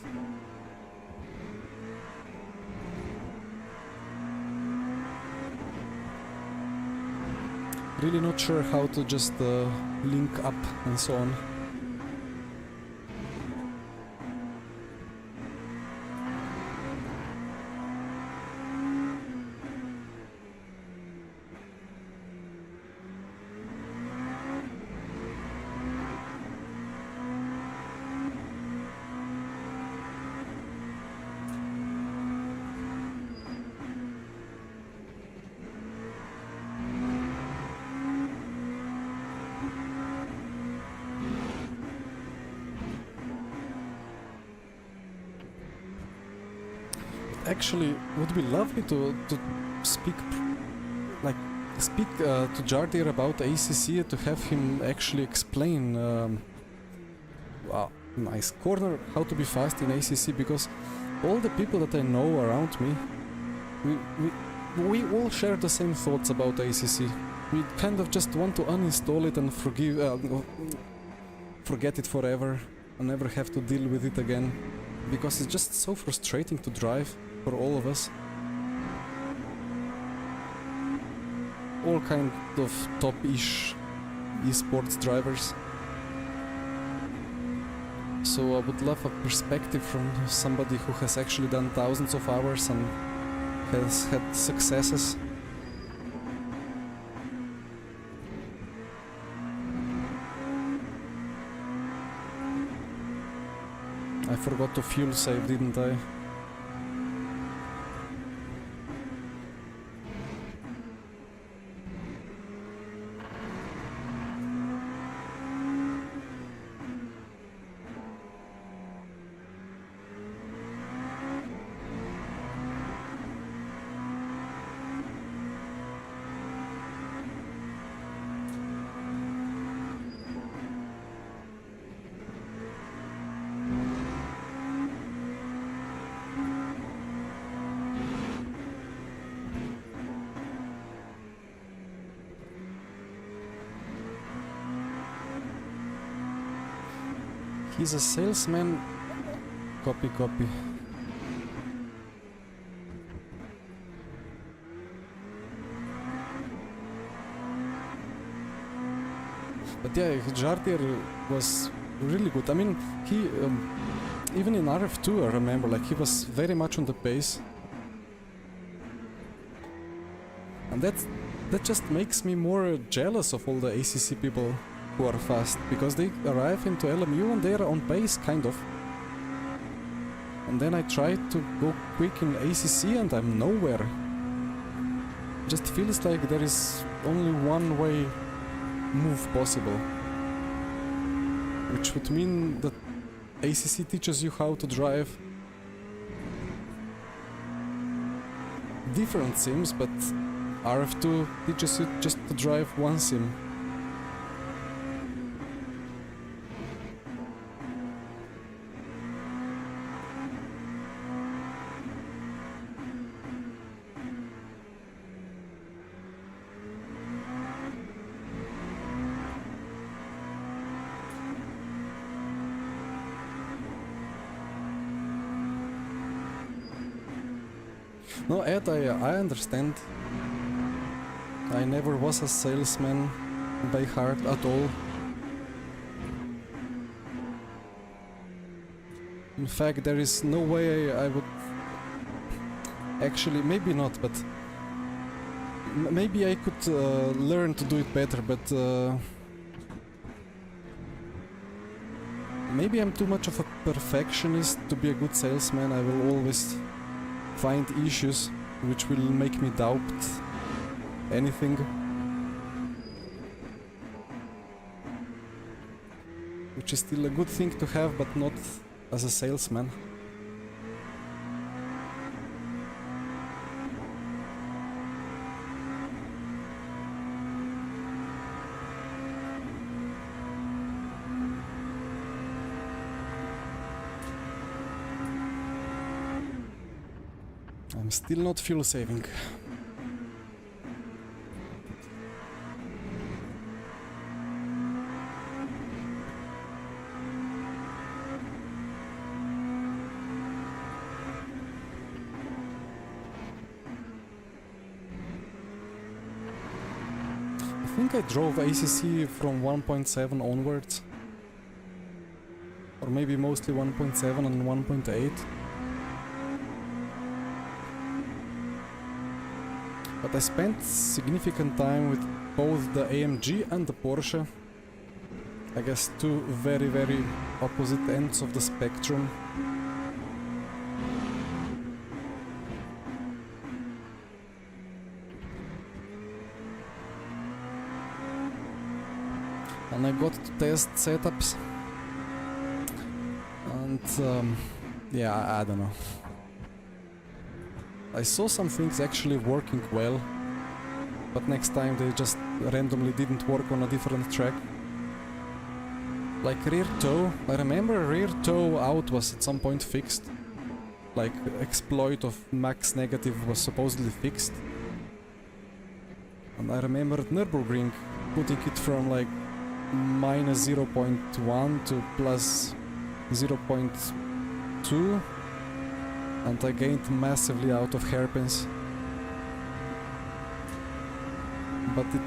Really not sure how to just link up and so on. Actually, would be lovely to speak to Jardir about ACC, to have him actually explain wow, nice corner, how to be fast in ACC, because all the people that I know around me, we all share the same thoughts about ACC. We kind of just want to uninstall it and forget it forever and never have to deal with it again, because it's just so frustrating to drive for all of us. All kind of top-ish esports drivers. So I would love a perspective from somebody who has actually done thousands of hours and has had successes. I forgot to fuel save, didn't I? He's a salesman. Copy, copy. But yeah, Jardir was really good. I mean, he even in RF2, I remember, like, he was very much on the pace, and that just makes me more jealous of all the ACC people who are fast, because they arrive into LMU and they are on pace, kind of. And then I try to go quick in ACC and I'm nowhere. Just feels like there is only one way move possible. Which would mean that ACC teaches you how to drive different sims, but RF2 teaches you just to drive one sim. No, Ed, I understand. I never was a salesman by heart at all. In fact, there is no way I would... Actually, maybe not, but... maybe I could learn to do it better, but... maybe I'm too much of a perfectionist to be a good salesman. I will always find issues which will make me doubt anything. Which is still a good thing to have, but not as a salesman. I'm still not fuel saving. I think I drove ACC from 1.7 onwards. Or maybe mostly 1.7 and 1.8. But I spent significant time with both the AMG and the Porsche. I guess two very, very opposite ends of the spectrum. And I got to test setups. And yeah, I don't know. I saw some things actually working well, but next time they just randomly didn't work on a different track. Like rear toe, I remember rear toe out was at some point fixed. Like exploit of max negative was supposedly fixed. And I remember at Nürburgring putting it from like minus 0.1 to plus 0.2. And I gained massively out of hairpins. But it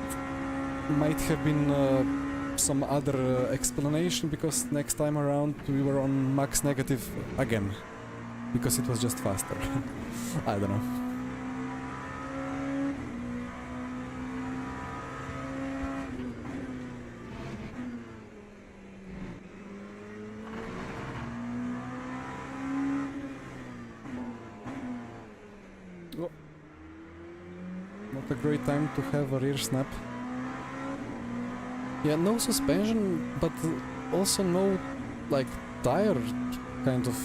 might have been some other explanation, because next time around we were on max negative again. Because it was just faster. I don't know. A great time to have a rear snap. Yeah, no suspension, but also no like tire kind of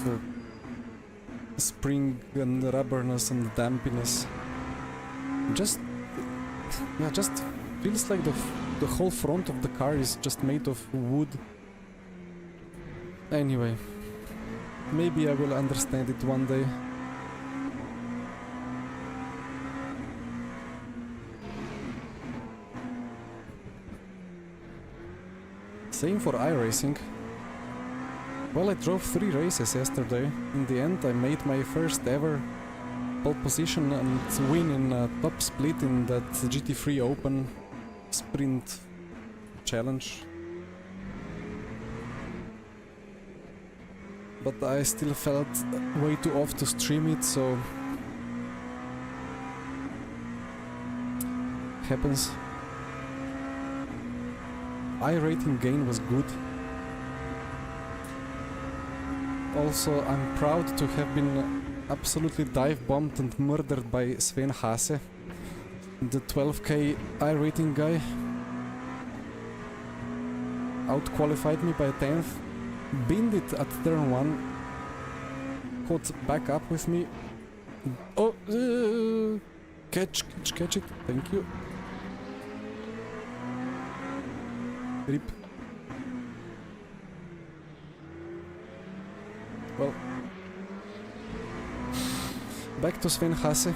spring and rubberness and dampiness. Just yeah, just feels like the whole front of the car is just made of wood. Anyway, maybe I will understand it one day. Same for iRacing. Well, I drove 3 races yesterday. In the end, I made my first ever pole position and win in a top split in that GT3 Open sprint challenge. But I still felt way too off to stream it, so happens. iRating gain was good. Also, I'm proud to have been absolutely dive-bombed and murdered by Sven Hase, the 12k iRating guy. out-qualified me by a tenth, binned it at turn 1, caught back up with me. Oh, catch it, thank you. Rip. Well, back to Sven Hasse.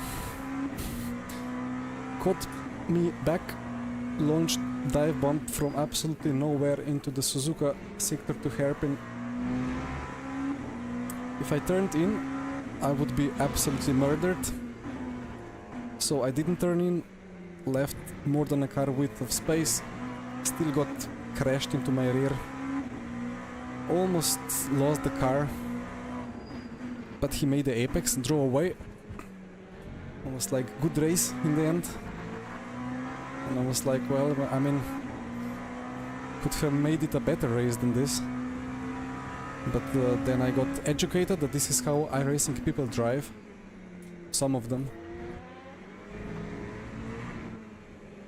Caught me back, launched dive bomb from absolutely nowhere into the Suzuka sector to hairpin. If I turned in, I would be absolutely murdered. So I didn't turn in, left more than a car width of space, still got crashed into my rear. Almost lost the car, but he made the apex and drove away. I was like, good race in the end. And I was like, well, I mean, could have made it a better race than this. But then I got educated that this is how iRacing people drive. Some of them.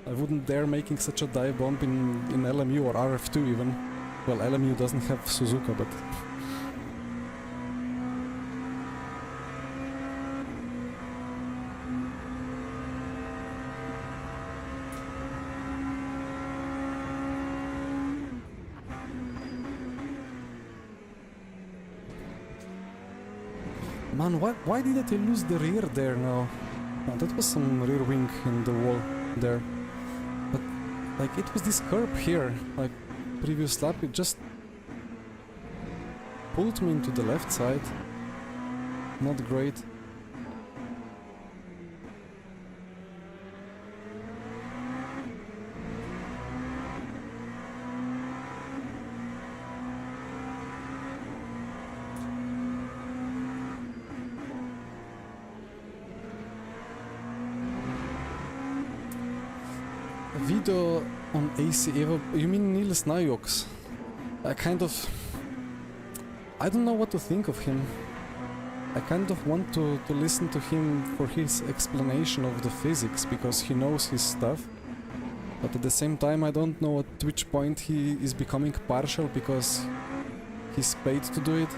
I wouldn't dare making such a dive bomb in LMU or RF2 even. Well, LMU doesn't have Suzuka, but... Man, why did I lose the rear there now? Oh, that was some rear wing in the wall there. But, like, it was this curb here, like, previous lap, it just pulled me into the left side. Not great. Video on AC Evo, you mean Niels Najoks? I don't know what to think of him. I kind of want to listen to him for his explanation of the physics, because he knows his stuff. But at the same time I don't know at which point he is becoming partial because he's paid to do it.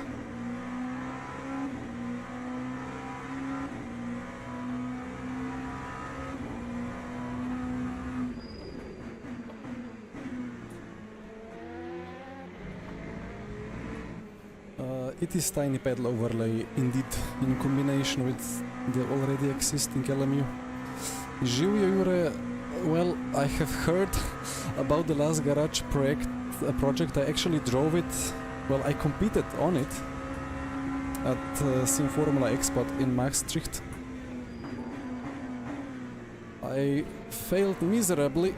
It is tiny pedal overlay, indeed, in combination with the already existing LMU. Živio Jure, well, I have heard about the last garage project. I actually drove it, well, I competed on it at Sim Formula Expo in Maastricht. I failed miserably,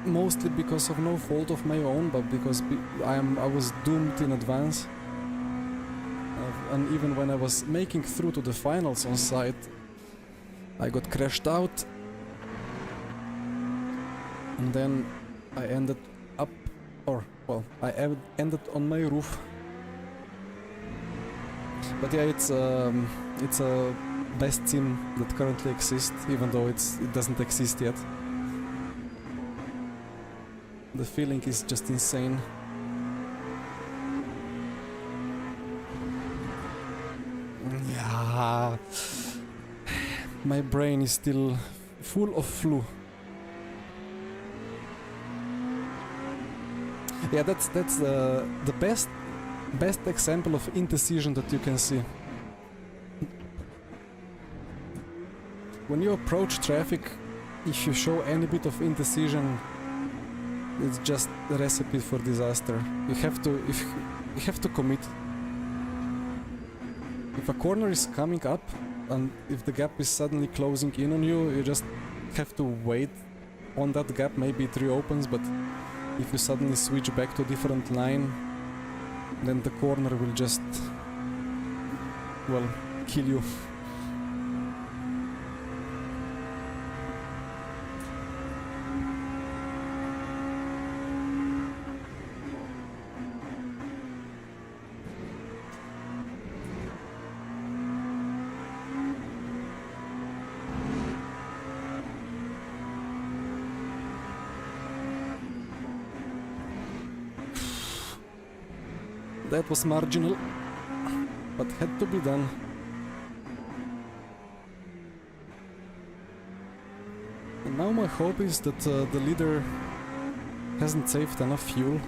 mostly because of no fault of my own, but because I was doomed in advance. And even when I was making through to the finals on site, I got crashed out. And then I ended up, I ended on my roof. But yeah, it's a best sim that currently exists, even though it doesn't exist yet. The feeling is just insane. Yeah, my brain is still full of flu. Yeah, that's the best example of indecision that you can see. When you approach traffic, if you show any bit of indecision, it's just a recipe for disaster. You have to commit. If a corner is coming up and if the gap is suddenly closing in on you, you just have to wait on that gap. Maybe it reopens, but if you suddenly switch back to a different line, then the corner will just, well, kill you. That was marginal, but had to be done. And now my hope is that the leader hasn't saved enough fuel.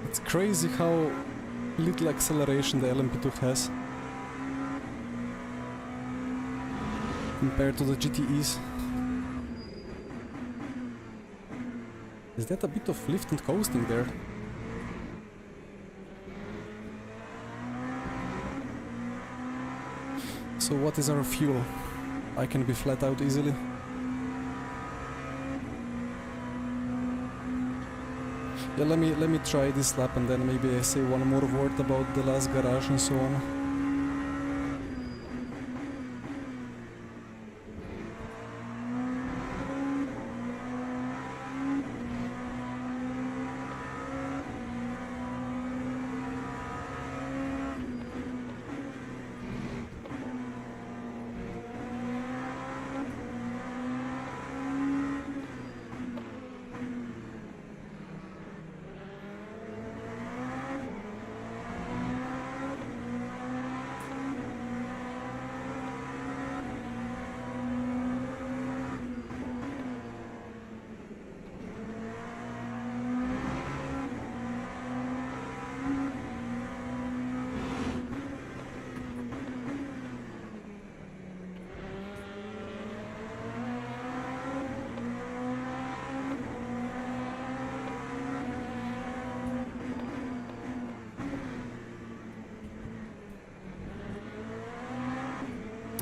It's crazy how little acceleration the LMP2 has compared to the GTEs. Is that a bit of lift and coasting there? So what is our fuel? I can be flat out easily. Yeah, let me try this lap and then maybe I say one more word about the last garage and so on.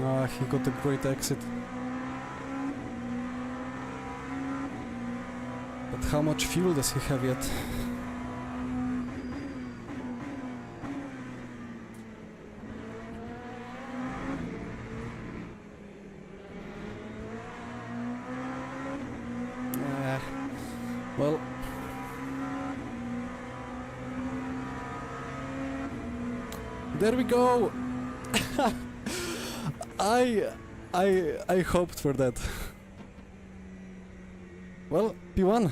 Ah, he got a great exit. But how much fuel does he have yet? Well, there we go. I hoped for that. Well, P1.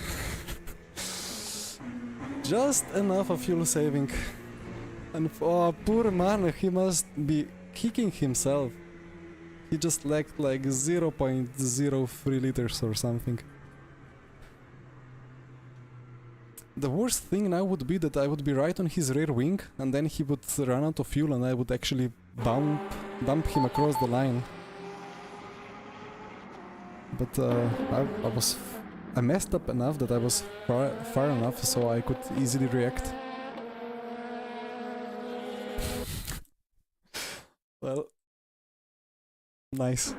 Just enough of fuel saving. And oh, poor man, he must be kicking himself. He just lacked like 0.03 liters or something. The worst thing now would be that I would be right on his rear wing and then he would run out of fuel and I would actually dump him across the line. But I messed up enough that I was far enough so I could easily react. Well, nice.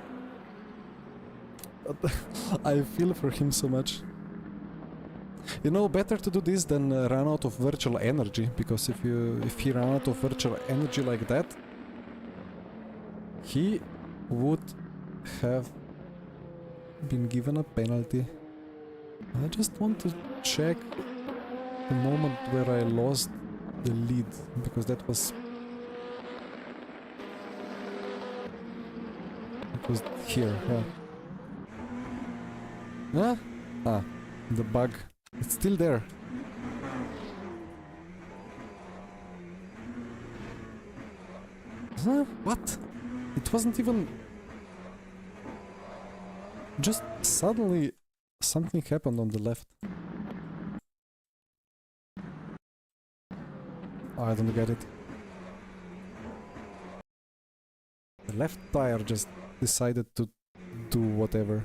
But I feel for him so much. You know, better to do this than run out of virtual energy, because if he ran out of virtual energy like that, he would have been given a penalty. I just want to check the moment where I lost the lead, because that was... It was here, yeah. Huh? Ah, the bug. It's still there. Huh? What? It wasn't even... Just suddenly something happened on the left. Oh, I don't get it. The left tire just decided to do whatever.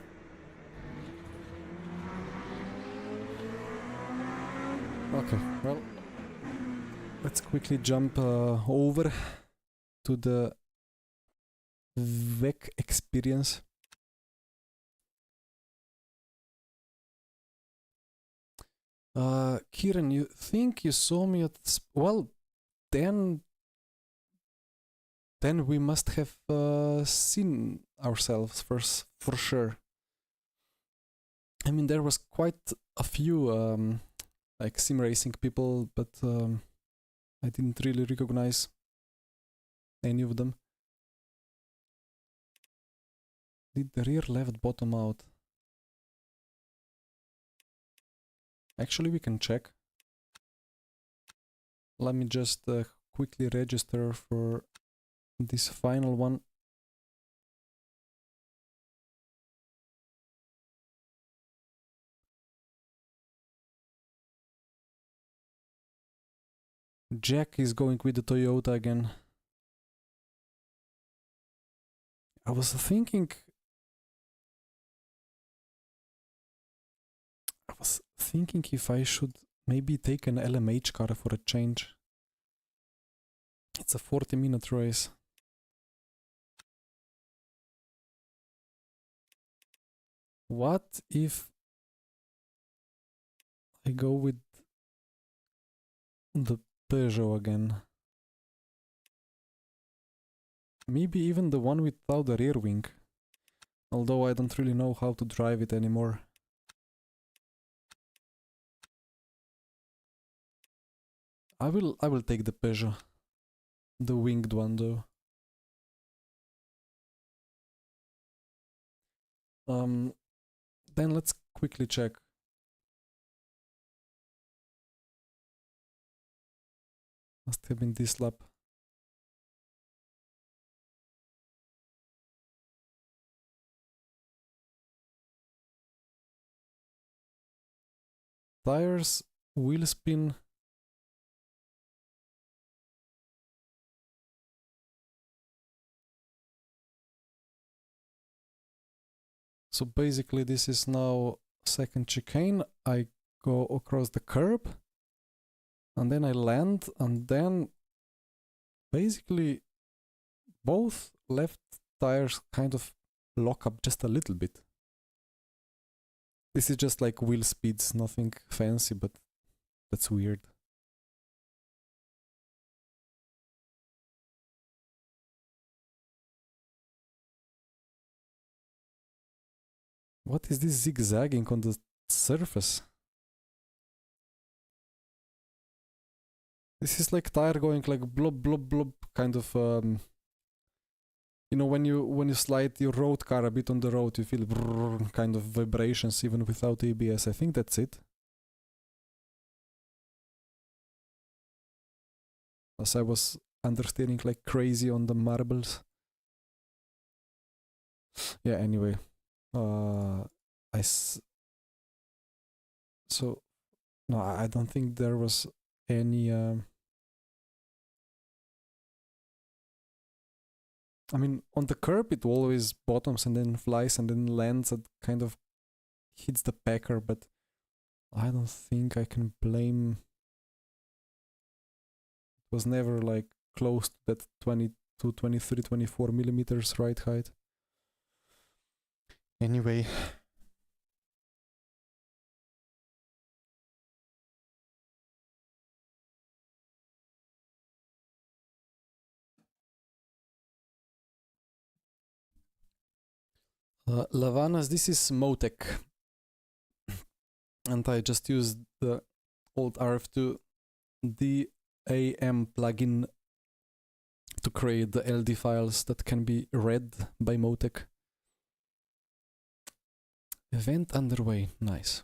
Okay, well, let's quickly jump over to the VEC experience. Kieran, you think you saw me at... Well, then we must have seen ourselves first, for sure. I mean, there was quite a few like sim racing people, but I didn't really recognize any of them. Did the rear left bottom out? Actually, we can check. Let me just quickly register for this final one. Jack is going with the Toyota again. I was thinking if I should maybe take an LMH car for a change. It's a 40-minute race. What if I go with the Peugeot again? Maybe even the one without the rear wing. Although I don't really know how to drive it anymore. I will take the Peugeot. The winged one though. Then let's quickly check. Must have been this lap. Tires, wheel spin. So basically this is now second chicane. I go across the curb and then I land, and then basically both left tires kind of lock up just a little bit. This is just like wheel speeds, nothing fancy, but that's weird. What is this zigzagging on the surface? This is like tire going like blob blob blob, kind of you know, when you slide your road car a bit on the road, you feel brrr, kind of vibrations even without ABS. I think that's it. As I was understeering like crazy on the marbles. Yeah, anyway. So no, I don't think there was any I mean, on the curb it always bottoms and then flies and then lands and kind of hits the packer, but I don't think I can blame. It was never like close to that 22, 23, 24 millimeters ride height. Anyway. Lavanas, this is Motec. And I just used the old RF2 DAM plugin to create the LD files that can be read by Motec. Event underway, nice.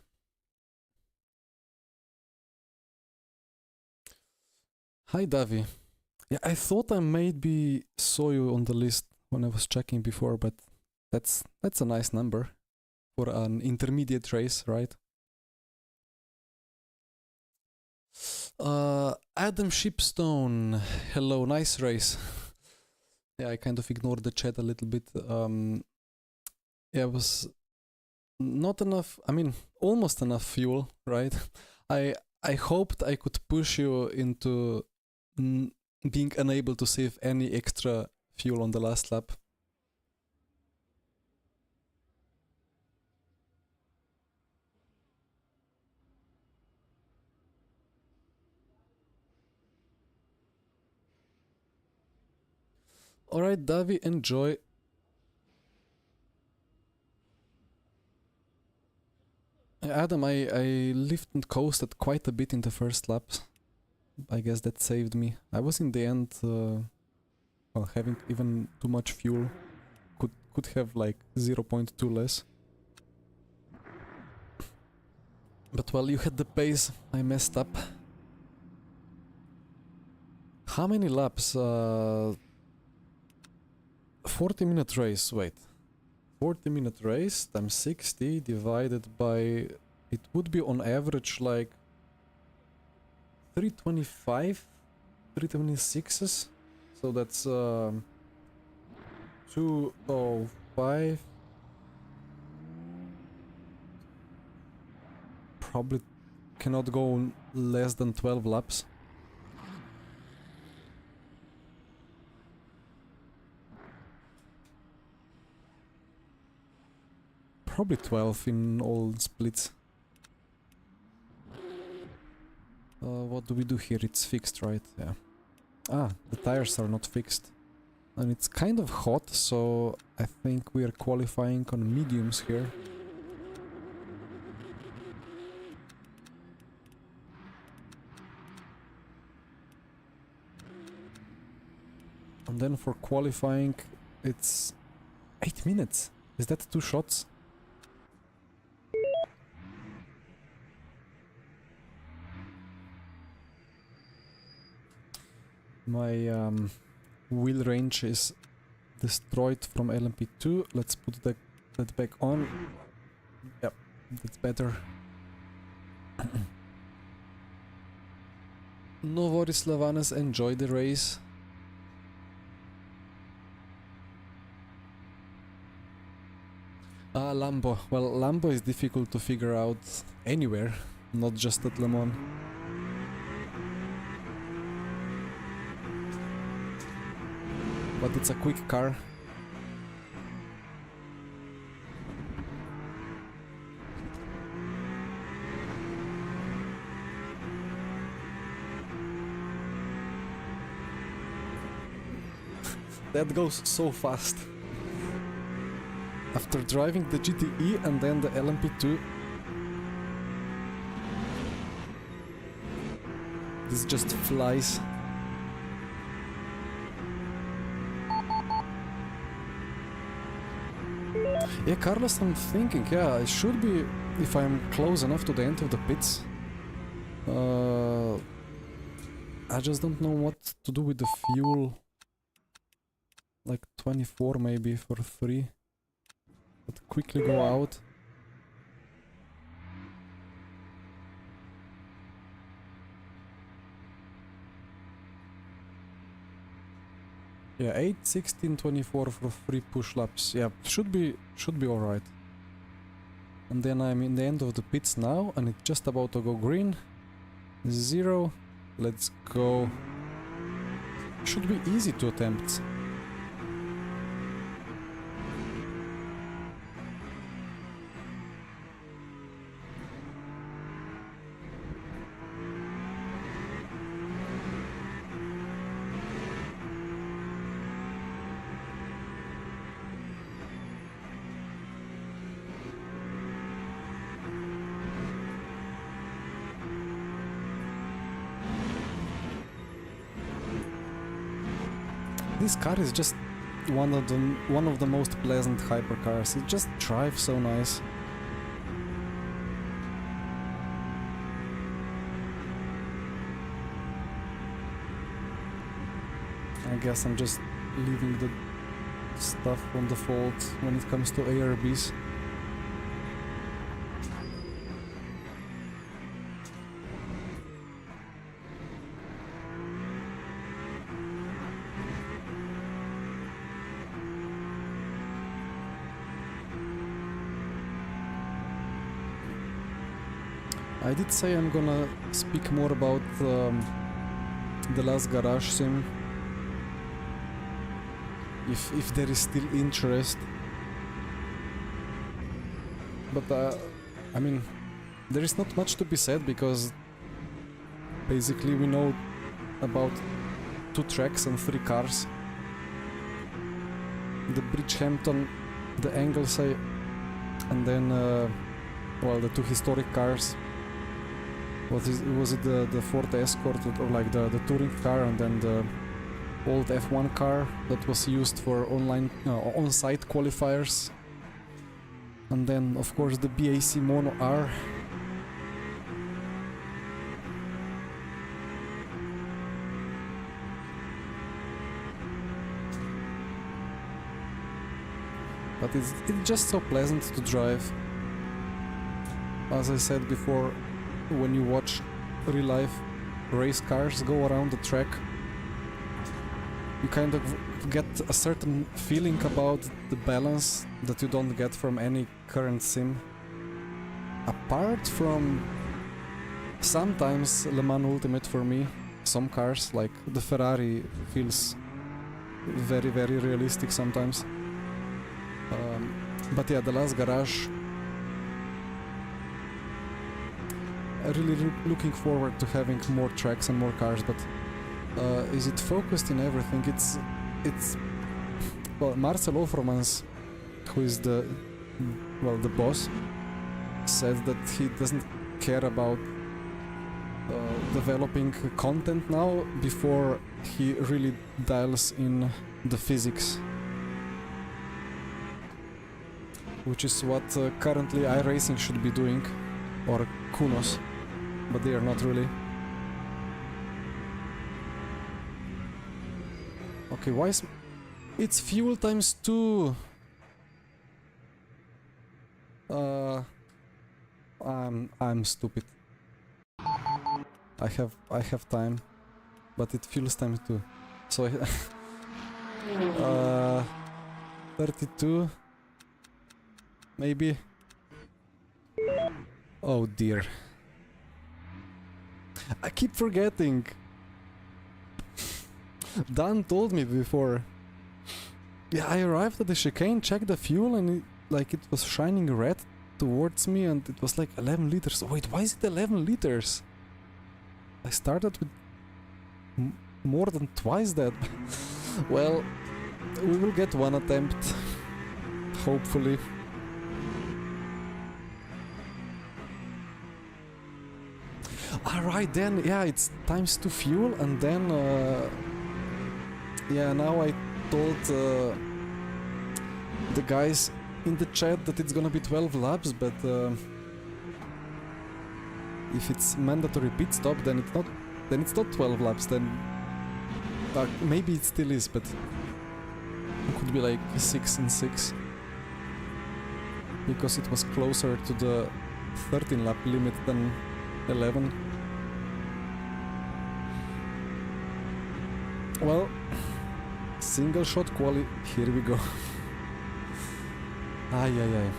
Hi Davi. Yeah, I thought I maybe saw you on the list when I was checking before, but that's a nice number for an intermediate race, right? Adam Shipstone, hello, nice race. Yeah, I kind of ignored the chat a little bit. Yeah, it was not enough, I mean, almost enough fuel, right? I hoped I could push you into being unable to save any extra fuel on the last lap. Alright, Davi, enjoy. Adam, I lifted and coasted quite a bit in the first laps. I guess that saved me. I was in the end, well, having even too much fuel. Could have like 0.2 less. But well, you had the pace, I messed up. How many laps? 40-minute race, wait. 40-minute race times 60 divided by... It would be on average like 325, 326s. So that's 205. Probably cannot go less than 12 laps. Probably 12 in all splits. What do we do here? It's fixed, right? Yeah. Ah, the tires are not fixed. And it's kind of hot, so I think we are qualifying on mediums here. And then for qualifying, it's 8 minutes. Is that 2 shots? My wheel range is destroyed from LMP2. Let's put that back on. Yep, that's better. No worries, Lavanas, enjoy the race. Lambo. Well, Lambo is difficult to figure out anywhere, not just at Le Mans. But it's a quick car. That goes so fast. After driving the GTE and then the LMP2, this just flies. Yeah, Carlos, I'm thinking, yeah, I should be, if I'm close enough to the end of the pits. I just don't know what to do with the fuel. Like 24 maybe for 3. But quickly go out. Yeah, 8, 16, 24 for 3 push laps. Yeah, should be alright. And then I'm in the end of the pits now, and it's just about to go green. 0. Let's go. Should be easy to attempt. This car is just one of the most pleasant hypercars. It just drives so nice. I guess I'm just leaving the stuff on default when it comes to ARBs. I did say I'm gonna speak more about the last garage sim, if there is still interest. But I mean, there is not much to be said because basically we know about 2 tracks and 3 cars. the Bridgehampton, the Anglesey, and then well, the two historic cars. Was it the Ford Escort, or like the touring car, and then the old F1 car that was used for online on-site qualifiers, and then of course the BAC Mono R. But it's just so pleasant to drive. As I said before, when you watch real life race cars go around the track, you kind of get a certain feeling about the balance that you don't get from any current sim. Apart from sometimes Le Mans Ultimate for me, some cars like the Ferrari feels very, very realistic sometimes. But yeah, the last garage, I'm really looking forward to having more tracks and more cars, but is it focused in everything? It's well, Marcel Offermans, who is the boss, said that he doesn't care about developing content now before he really dials in the physics, which is what currently iRacing should be doing, or Kunos, but they are not really. Okay, why is... It's fuel times 2! I'm stupid. I have time, but it fuels times 2. So I 32 maybe. Oh dear. I keep forgetting. Dan told me before. Yeah, I arrived at the chicane, checked the fuel, and it was shining red towards me, and it was like 11 liters. Wait, why is it 11 liters? I started with more than twice that. Well, we will get one attempt, hopefully. Alright then, yeah, it's times 2 fuel, and then yeah, now I told the guys in the chat that it's gonna be 12 laps, but if it's mandatory pit stop, then it's not 12 laps, then maybe it still is, but it could be like 6 and 6, because it was closer to the 13 lap limit than 11. Well, single shot quali, here we go. Ay ay ay.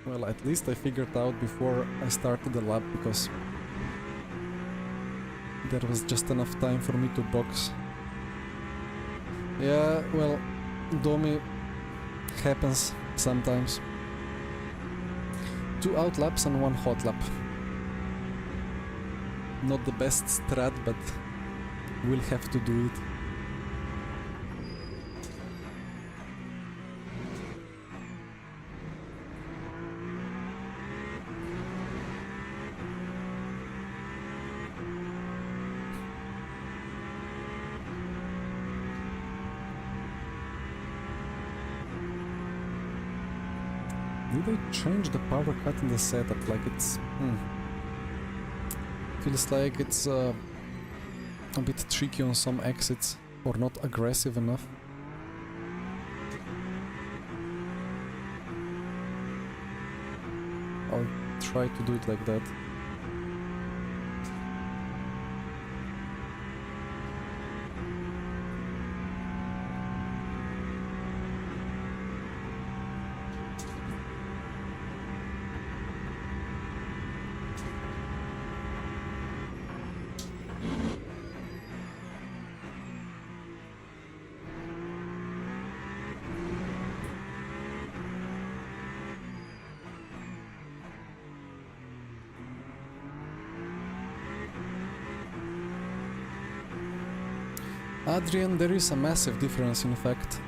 Well, at least I figured out before I started the lap, because there was just enough time for me to box. Yeah, well, Domi happens sometimes. 2 out laps and 1 hot lap. Not the best strat, but we'll have to do it. Did they change the power cut in the setup? Like it's... feels like it's a bit tricky on some exits, or not aggressive enough. I'll try to do it like that. Adrian, there is a massive difference in fact.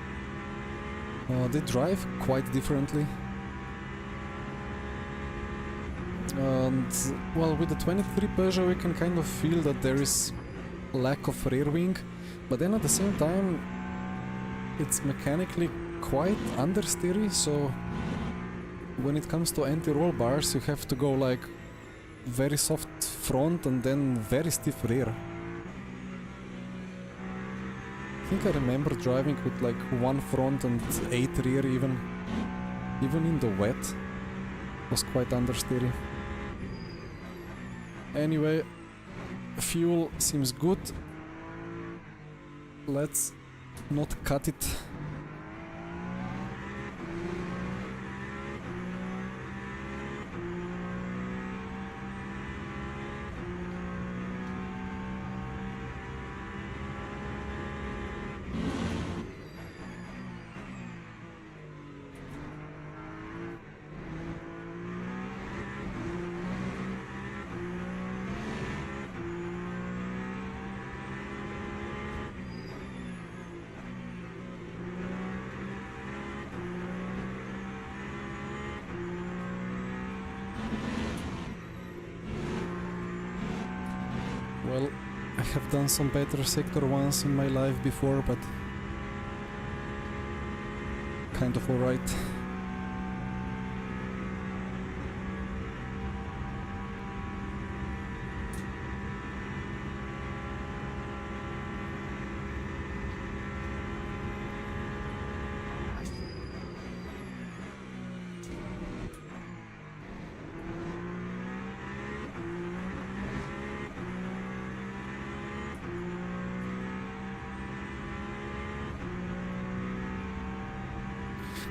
They drive quite differently. And well, with the 23 Peugeot we can kind of feel that there is lack of rear wing, but then at the same time it's mechanically quite understeery, so when it comes to anti-roll bars you have to go like very soft front and then very stiff rear. I think I remember driving with like 1 front and 8 rear even in the wet. It was quite understeery. Anyway, fuel seems good. Let's not cut it. Well, I have done some better sector ones in my life before, but kind of alright.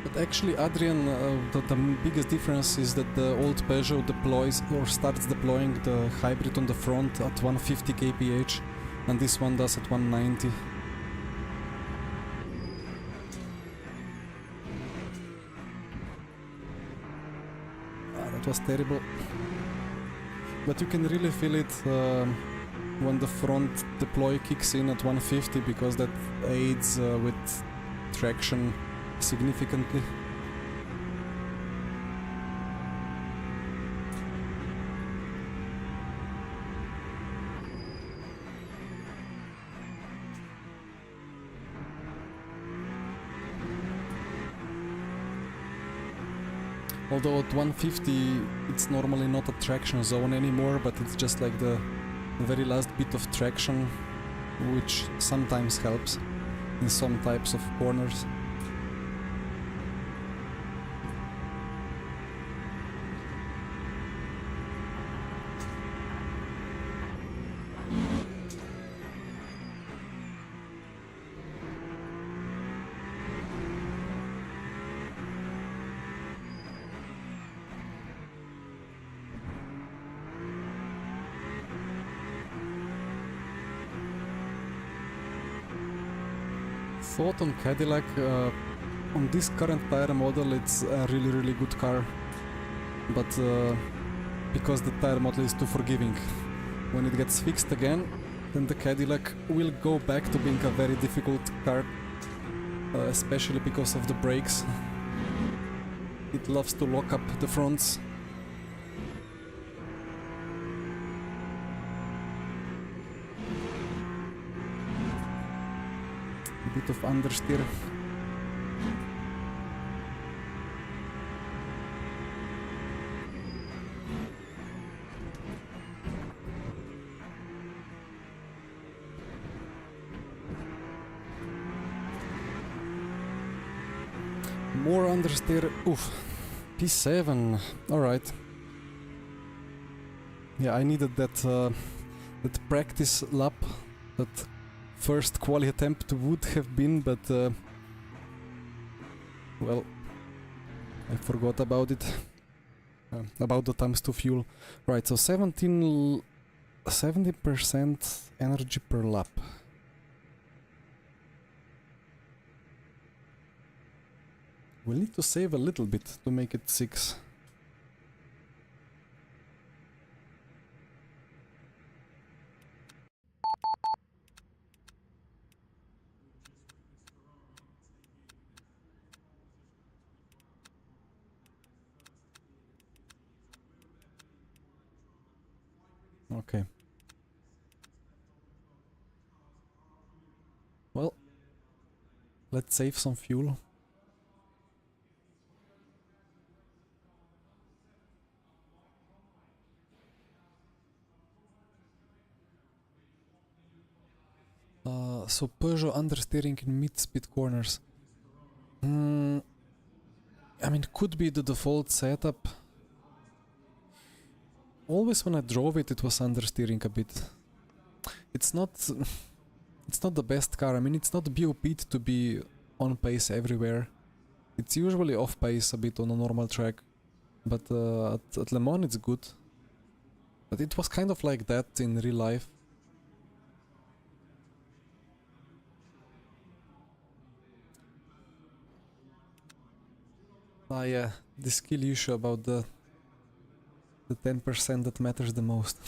But actually, Adrian, the biggest difference is that the old Peugeot deploys or starts deploying the hybrid on the front at 150 kph, and this one does at 190. That was terrible. But you can really feel it when the front deploy kicks in at 150, because that aids with traction significantly. Although at 150 it's normally not a traction zone anymore, but it's just like the very last bit of traction, which sometimes helps in some types of corners. Thought on Cadillac, on this current tire model it's a really good car, but because the tire model is too forgiving. When it gets fixed again, then the Cadillac will go back to being a very difficult car, especially because of the brakes. It loves to lock up the fronts. Bit of understeer. More understeer. Oof. P7. Alright. Yeah, I needed that that practice lap, that first quali attempt would have been, but well, I forgot about it. About the times to fuel. Right, so 70% energy per lap. We'll need to save a little bit to make it 6. Okay. Well, let's save some fuel. So Peugeot understeering in mid-speed corners. I mean, could be the default setup. Always when I drove it, it was understeering a bit. It's not the best car. I mean, it's not BOP'd to be on pace everywhere. It's usually off pace a bit on a normal track, but at Le Mans it's good. But it was kind of like that in real life. Ah yeah, the skill issue about the 10% that matters the most.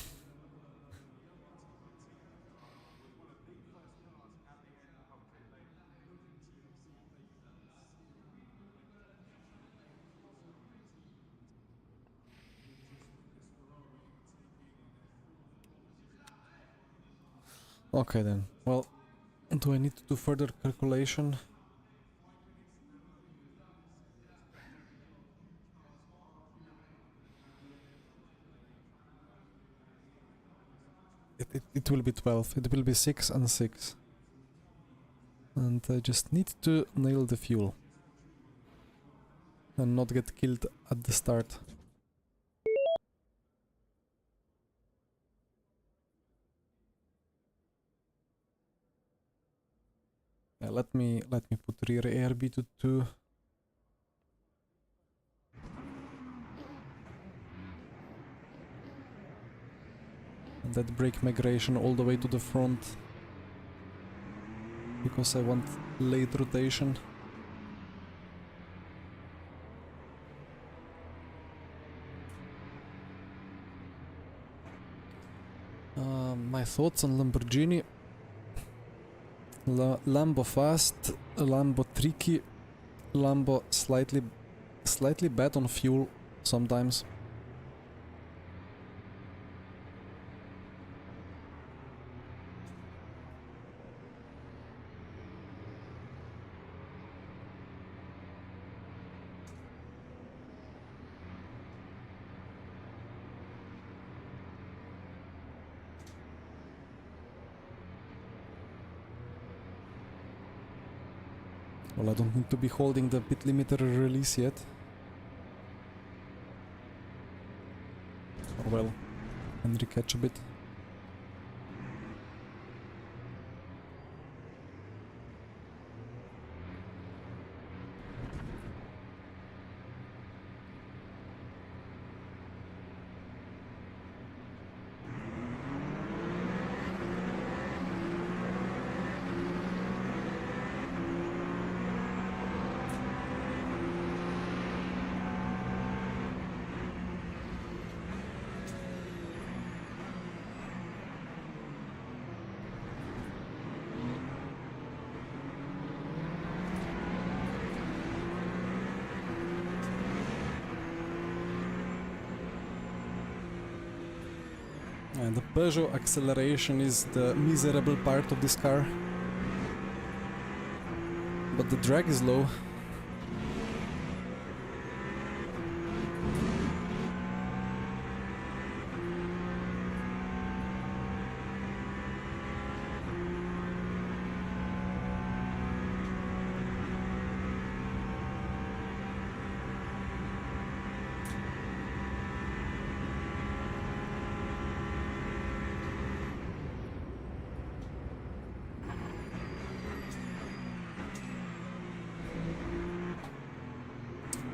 Okay then, well, do I need to do further calculation? It will be 12, it will be 6 and 6. And I just need to nail the fuel. And not get killed at the start. Yeah, let me put rear ARB to 2. And that brake migration all the way to the front. Because I want late rotation. My thoughts on Lamborghini. Lambo fast, Lambo tricky, Lambo slightly bad on fuel sometimes. Well, I don't need to be holding the pit limiter release yet. Oh well, and recatch a bit. And the Peugeot acceleration is the miserable part of this car. But the drag is low.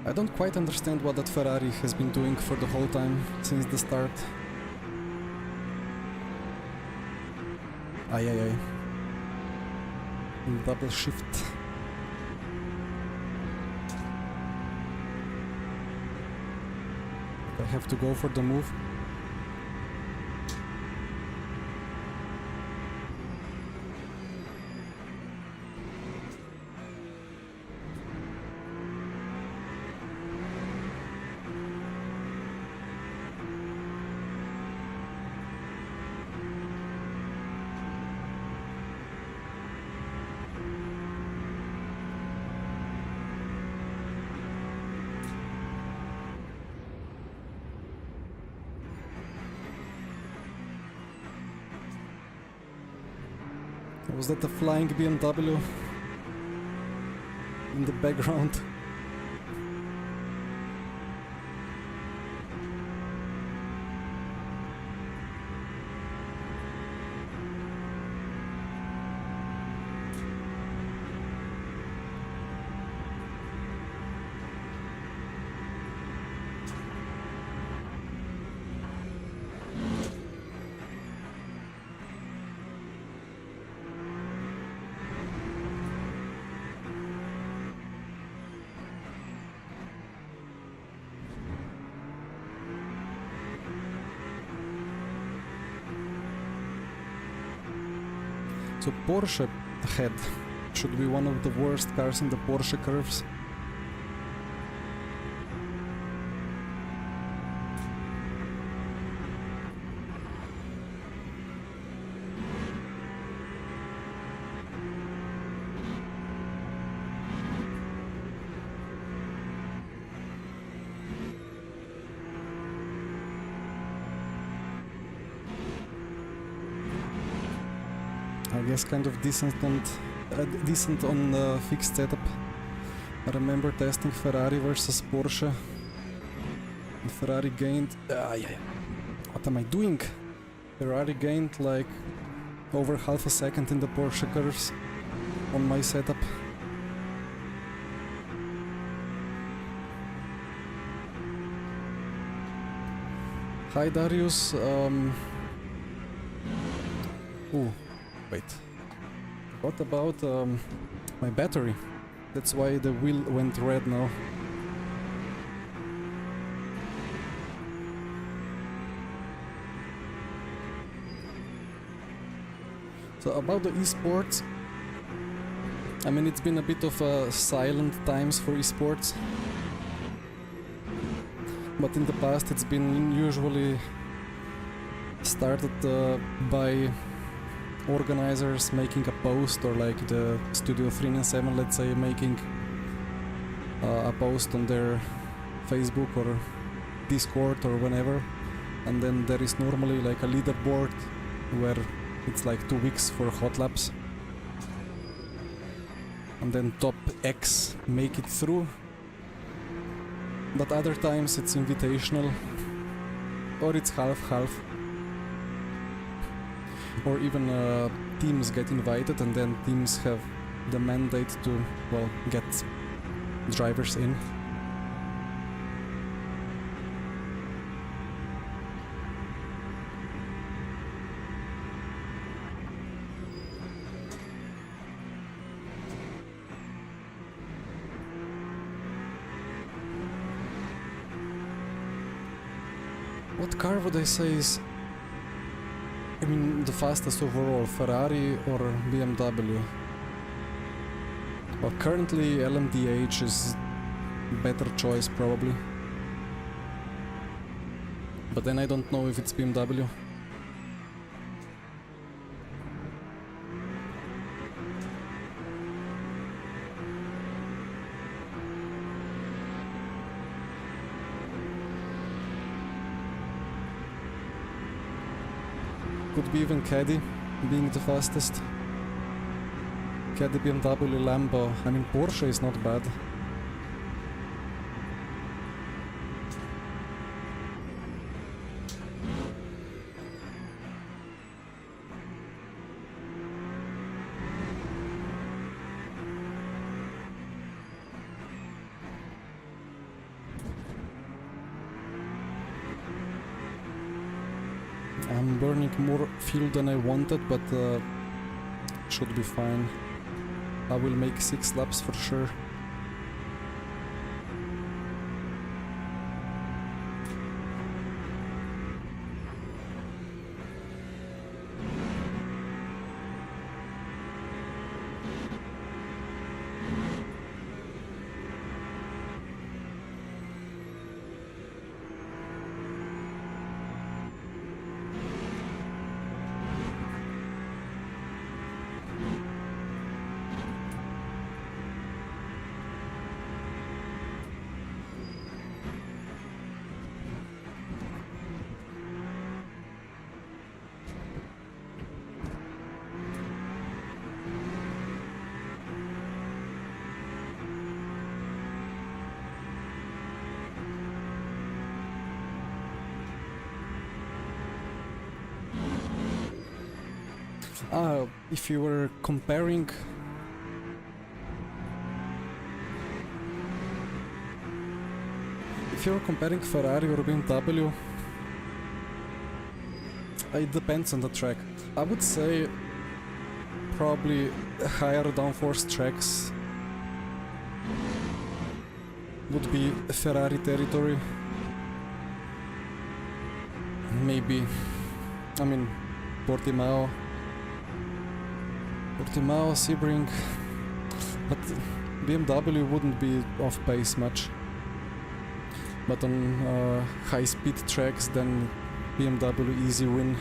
I don't quite understand what that Ferrari has been doing for the whole time since the start. Ay ay ay. Double shift. I have to go for the move. Was that the flying BMW in the background? So Porsche ahead should be one of the worst cars in the Porsche curves. I guess kind of decent on fixed setup. I remember testing Ferrari versus Porsche. And Ferrari gained... What am I doing? Ferrari gained like over half a second in the Porsche curves on my setup. Hi Darius. Ooh. Wait, what about my battery? That's why the wheel went red now. So about the esports, I mean it's been a bit of silent times for esports, but in the past it's been usually started by organizers making a post, or like the Studio 397, let's say, making a post on their Facebook or Discord or whenever, and then there is normally like a leaderboard where it's like 2 weeks for hot laps, and then top X make it through, but other times it's invitational, or it's half-half. Or even teams get invited, and then teams have the mandate to, well, get drivers in. What car would I say is, I mean, the fastest overall, Ferrari or BMW? Well, currently LMDH is better choice probably, but then I don't know if it's BMW. Could be even Caddy being the fastest. Caddy, BMW, Lambo. I mean, Porsche is not bad. I'm burning more fuel than I wanted, but should be fine. I will make 6 laps for sure. If you were comparing Ferrari or BMW, it depends on the track. I would say probably higher downforce tracks would be Ferrari territory. Maybe, I mean, Portimao, Sebring, but BMW wouldn't be off pace much. But on high-speed tracks, then BMW easy win.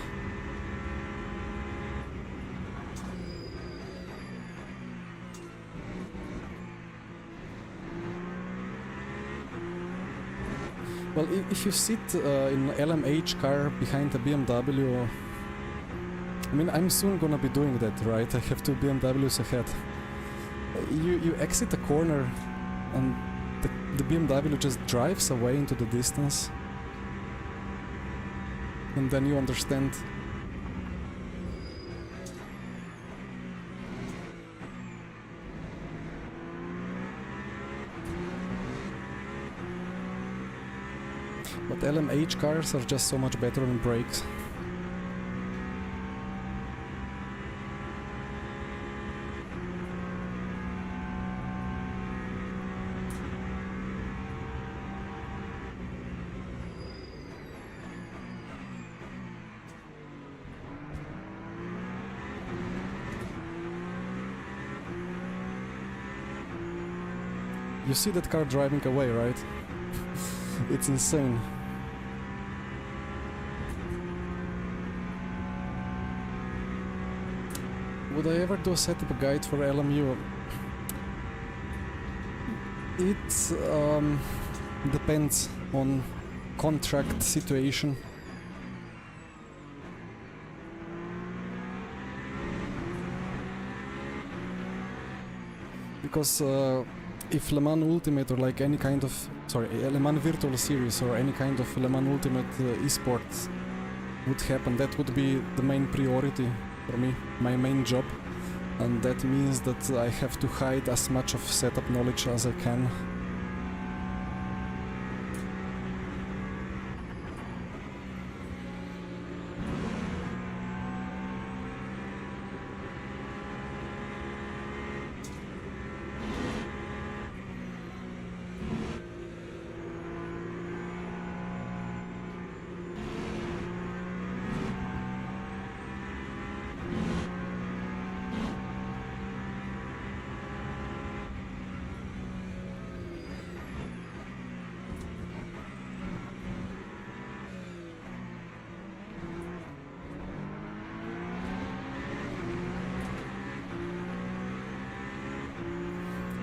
Well, if you sit in LMH car behind a BMW, I mean, I'm soon gonna be doing that, right? I have two BMWs ahead. You exit a corner and the BMW just drives away into the distance. And then you understand. But LMH cars are just so much better on brakes. You see that car driving away, right? It's insane. Would I ever do a setup guide for LMU? It depends on contract situation. Because if Le Mans Ultimate or like any kind of, Le Mans Virtual Series or any kind of Le Mans Ultimate esports would happen, that would be the main priority for me, my main job. And that means that I have to hide as much of setup knowledge as I can.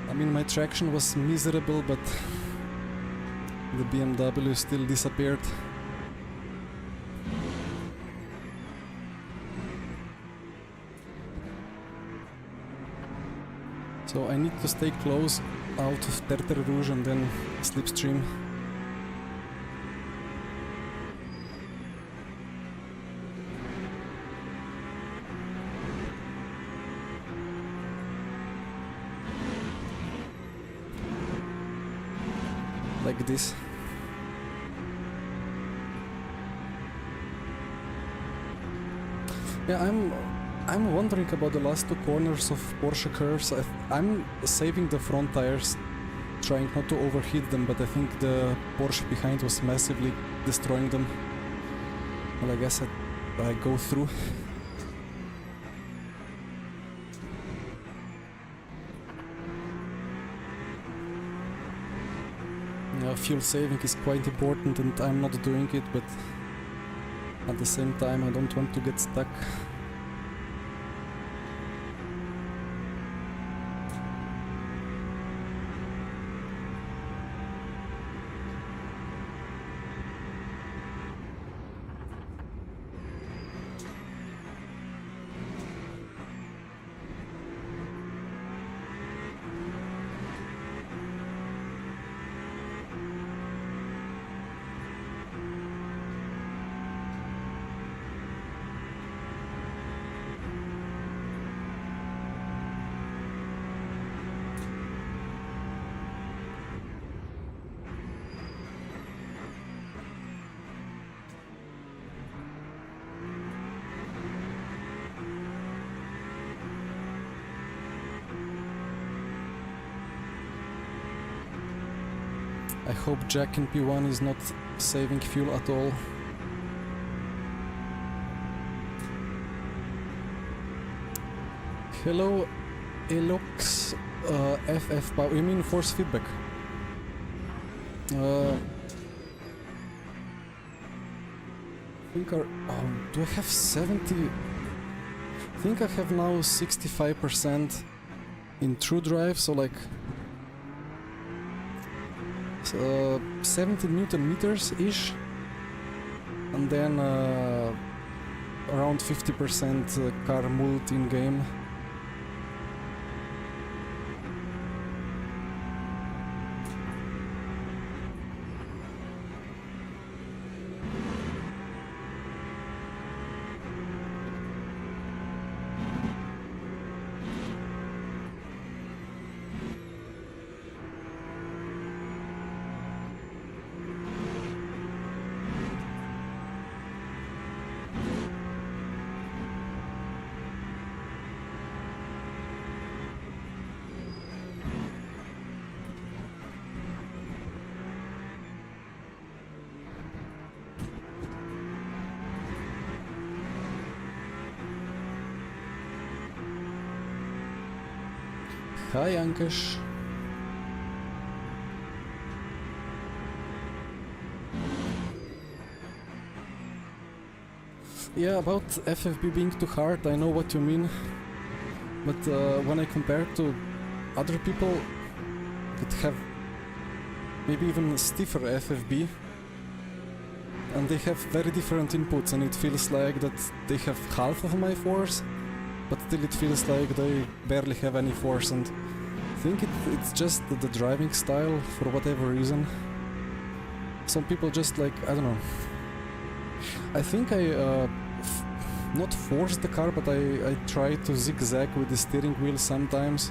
I mean, my traction was miserable, but the BMW still disappeared. So I need to stay close out of Tertre Rouge and then slipstream. Like this. Yeah, I'm wondering about the last two corners of Porsche curves. I'm saving the front tires, trying not to overheat them, but I think the Porsche behind was massively destroying them. Well, I guess I go through. Fuel saving is quite important and I'm not doing it, but at the same time I don't want to get stuck. I hope Jack in P1 is not saving fuel at all. Hello, Elox, FF power. You mean force feedback? I think do I have 70? I think I have now 65% in true drive, so like 70 Newton meters ish, and then around 50% car multi in game. Hi Ankesh. Yeah, about FFB being too hard, I know what you mean. But when I compare to other people that have maybe even stiffer FFB, and they have very different inputs, and it feels like that they have half of my force, but still it feels like they barely have any force, and I think it's just the driving style for whatever reason. Some people just like, I don't know. I think I not force the car, but I try to zigzag with the steering wheel sometimes.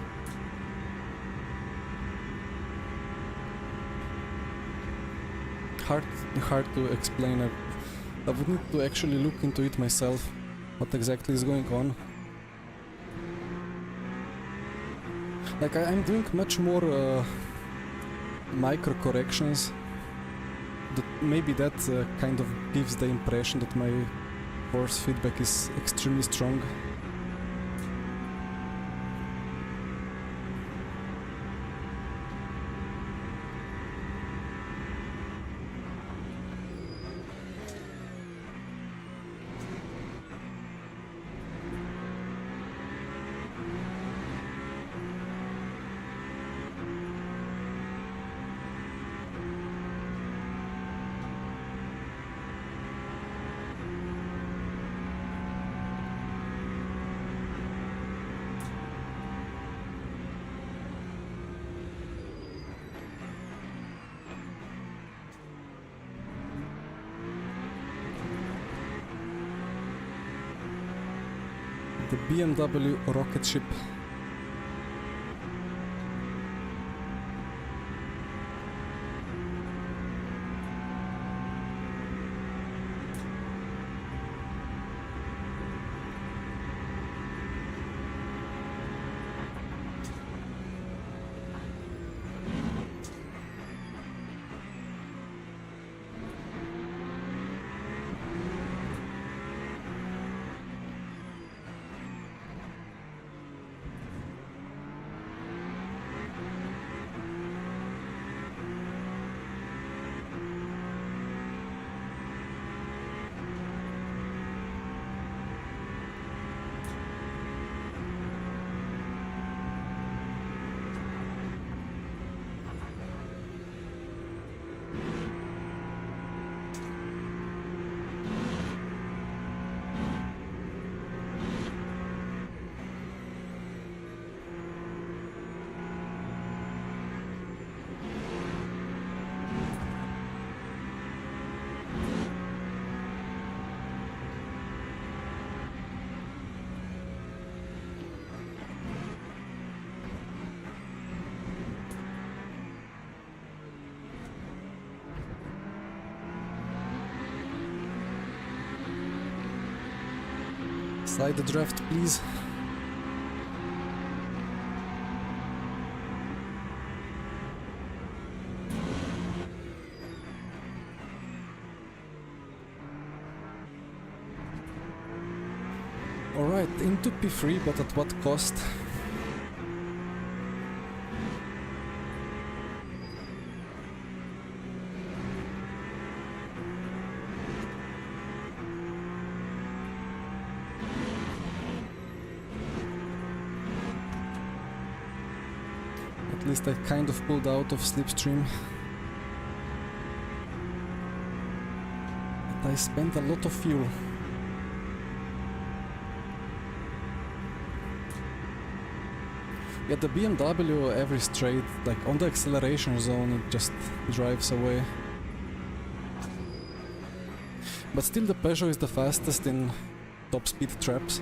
Hard to explain. I would need to actually look into it myself, what exactly is going on. Like I'm doing much more micro corrections. Maybe that kind of gives the impression that my force feedback is extremely strong. The BMW rocket ship. Slide the draft, please. Right, into P3, but at what cost? At least I kind of pulled out of slipstream. But I spent a lot of fuel. Yeah, the BMW every straight, like on the acceleration zone, it just drives away. But still the Peugeot is the fastest in top speed traps.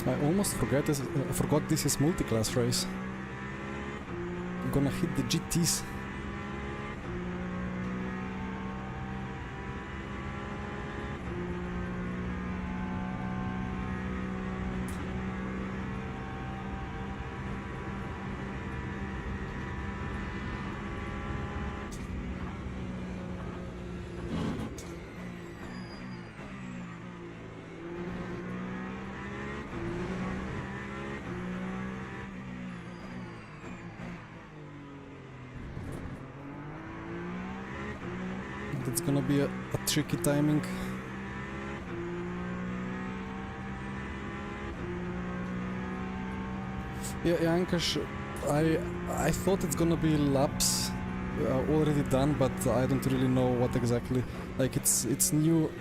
I almost forgot this is multi-class race. I'm gonna hit the GTs. It's gonna be a tricky timing. Yeah, Yankash, I thought it's gonna be laps already done, but I don't really know what exactly. Like it's new.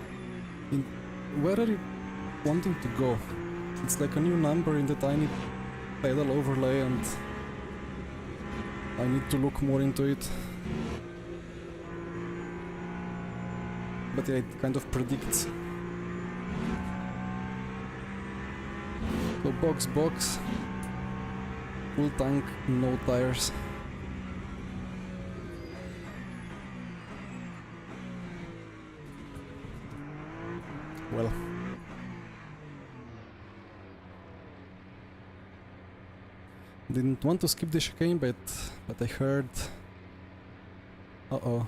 Where are you wanting to go? It's like a new number in the tiny pedal overlay, and I need to look more into it. But yeah, it kind of predicts. So box, full tank, no tires. Well. Didn't want to skip the chicane, but I heard... Uh-oh.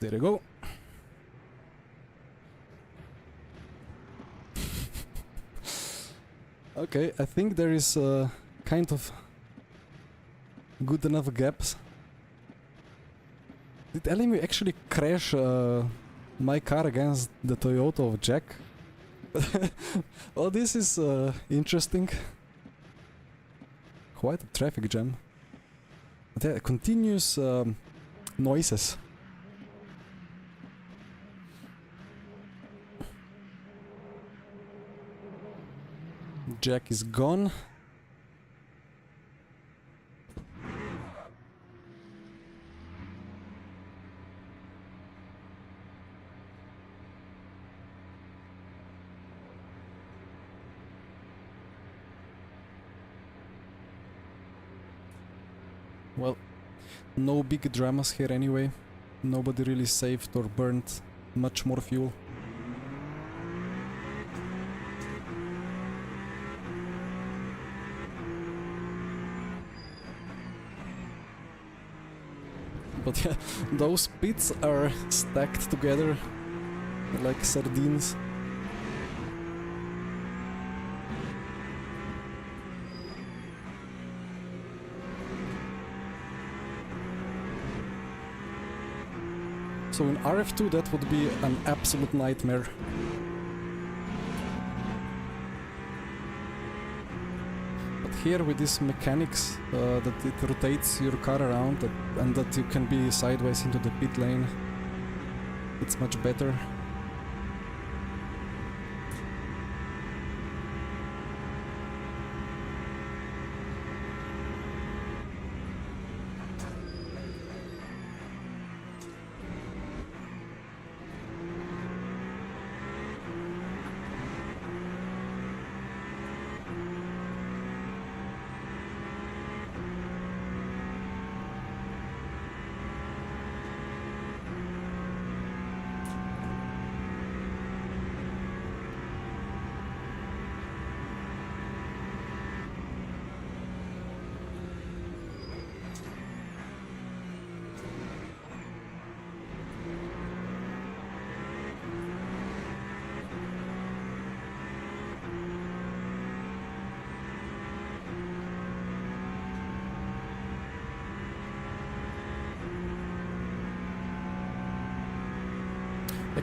There you go. Okay, I think there is kind of good enough gaps. Did LMU actually crash my car against the Toyota of Jack? Oh, this is interesting. Quite a traffic jam. But yeah, continuous noises. Jack is gone. Well, no big dramas here anyway. Nobody really saved or burned much more fuel. But yeah, those pits are stacked together like sardines. So in RF2 that would be an absolute nightmare. But here with these mechanics, that it rotates your car around and that you can be sideways into the pit lane, it's much better.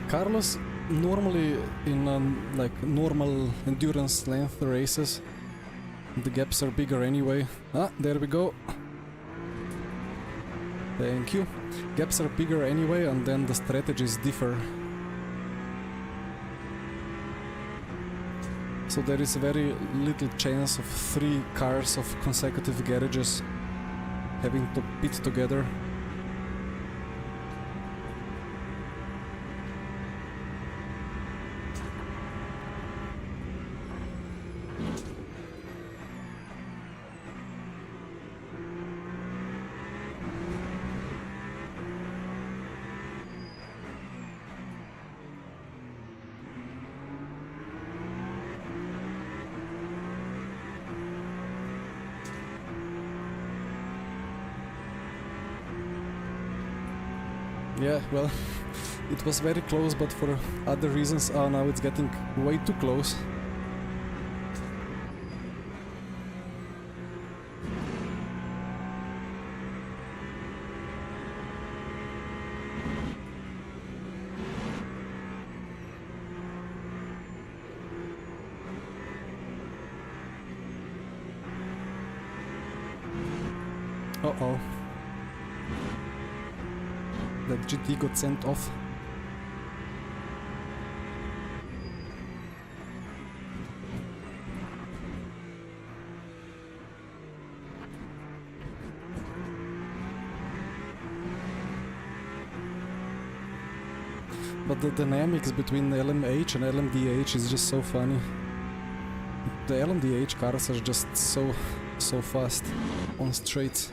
Carlos, normally in like normal endurance length races, the gaps are bigger anyway. Ah, there we go. Thank you. Gaps are bigger anyway, and then the strategies differ. So there is very little chance of 3 cars of consecutive garages having to pit together. Yeah, well, it was very close, but for other reasons. Oh, now it's getting way too close. Uh-oh. That GT got sent off. But the dynamics between LMH and LMDH is just so funny. The LMDH cars are just so fast on straights.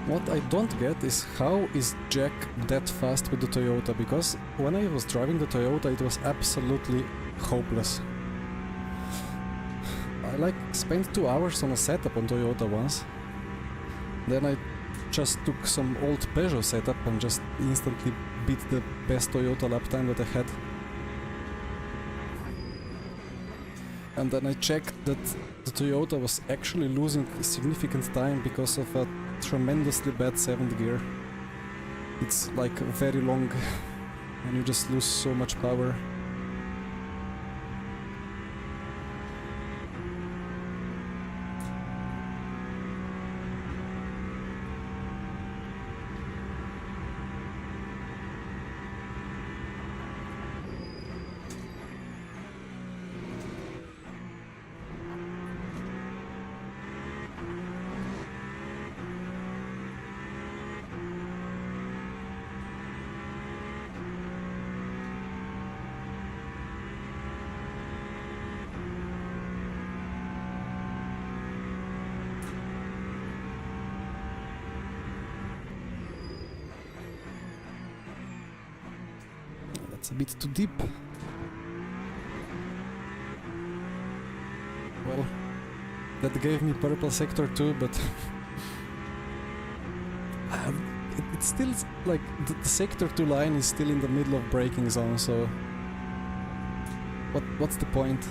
What I don't get is how is Jack that fast with the Toyota, because when I was driving the Toyota it was absolutely hopeless. I like spent 2 hours on a setup on Toyota once. Then I just took some old Peugeot setup and just instantly beat the best Toyota lap time that I had. And then I checked that the Toyota was actually losing significant time because of a tremendously bad 7th gear. It's like very long and you just lose so much power. It's a bit too deep. Well, that gave me purple sector too, but it's still like the sector 2 line is still in the middle of braking zone, so what's the point?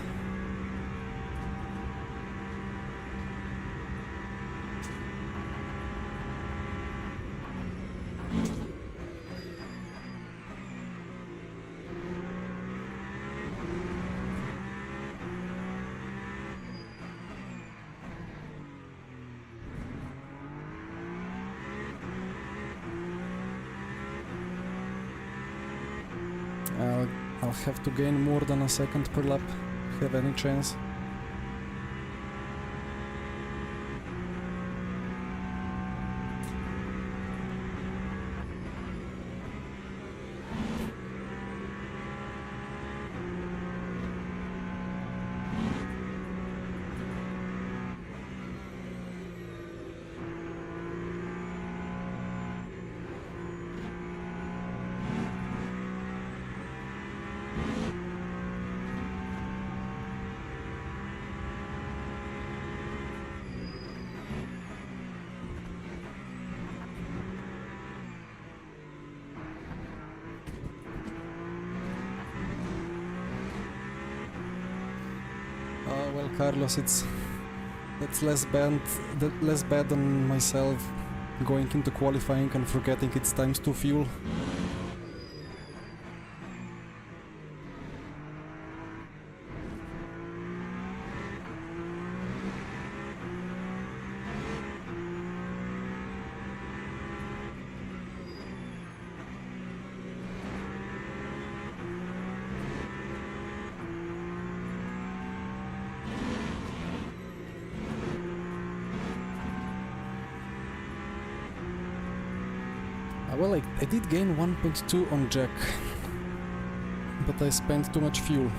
I'll have to gain more than a second per lap to have any chance. Well, Carlos, that's less bad than myself going into qualifying and forgetting it's ×2 fuel. Well, I did gain 1.2 on Jack, but I spent too much fuel.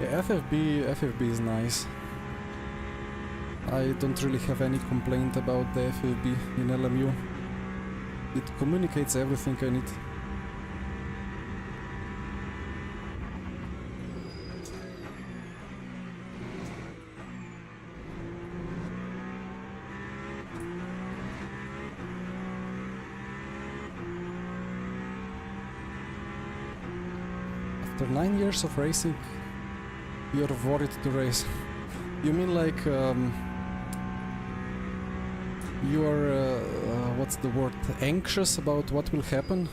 Yeah, FFB is nice. I don't really have any complaint about the FFB in LMU. It communicates everything I need. After 9 years of racing, you're worried to race. You mean like you're what's the word? Anxious about what will happen?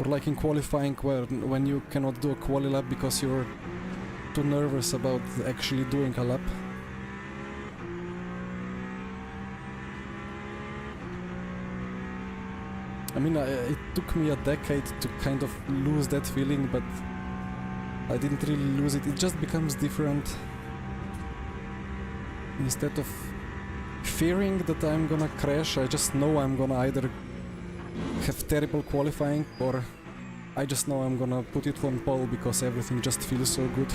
Or like in qualifying when you cannot do a quali lap because you're too nervous about actually doing a lap? I mean, it took me a decade to kind of lose that feeling, but I didn't really lose it. It just becomes different. Instead of fearing that I'm gonna crash, I just know I'm gonna either have terrible qualifying or I just know I'm gonna put it on pole because everything just feels so good.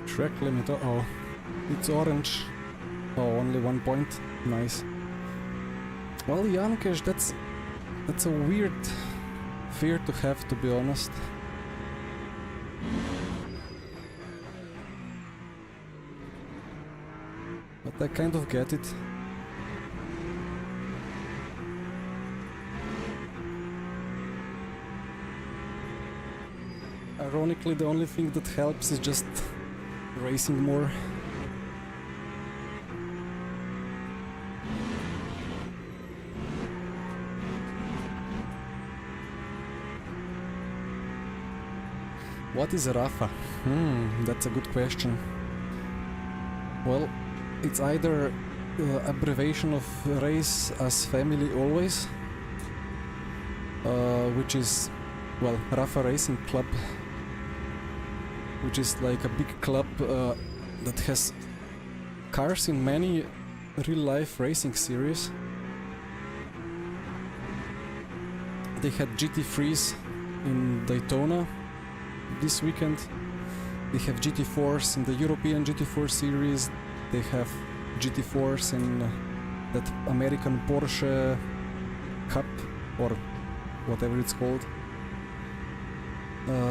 Track limit, uh-oh. It's orange. Oh, only 1 point. Nice. Well, Yankesh, that's a weird fear to have, to be honest. but I kind of get it. Ironically, the only thing that helps is just racing more. What is a Rafa? That's a good question. Well, it's either abbreviation of Race as Family Always, which is, well, Rafa Racing Club, which is like a big club that has cars in many real-life racing series. They had GT3s in Daytona this weekend. They have GT4s in the European GT4 series. They have GT4s in that American Porsche Cup, or whatever it's called.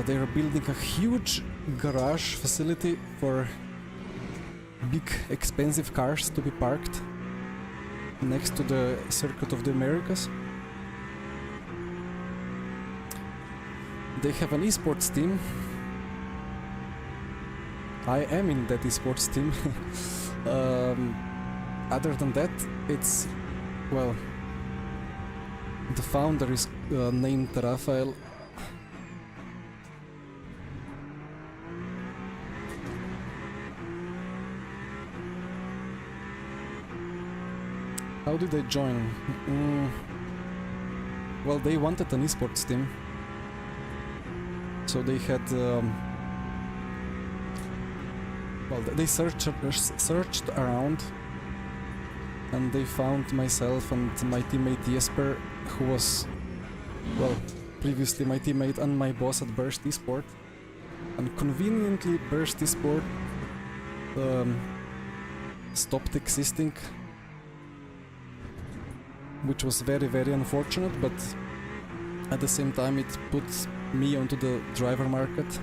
They are building a huge garage facility for big expensive cars to be parked next to the Circuit of the Americas. They have an esports team. I am in that esports team. Other than that, it's, well, the founder is named Rafael. How did they join? Well, they wanted an esports team, so they had well, they searched around, and they found myself and my teammate Jesper, who was, well, previously my teammate and my boss at Burst Esport. And conveniently Burst Esport stopped existing, which was very, very unfortunate, but at the same time it put me onto the driver market.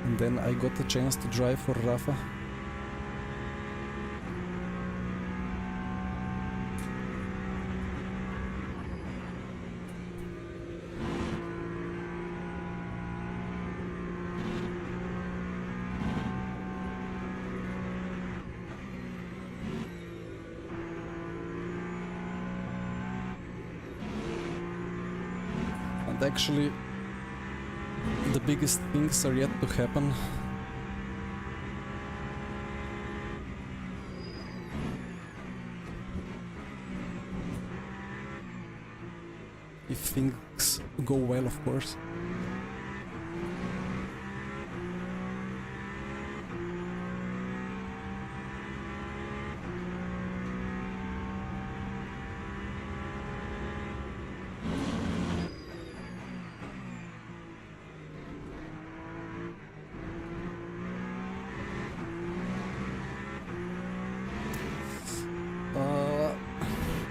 And then I got the chance to drive for Rafa. And actually, the biggest things are yet to happen. If things go well, of course.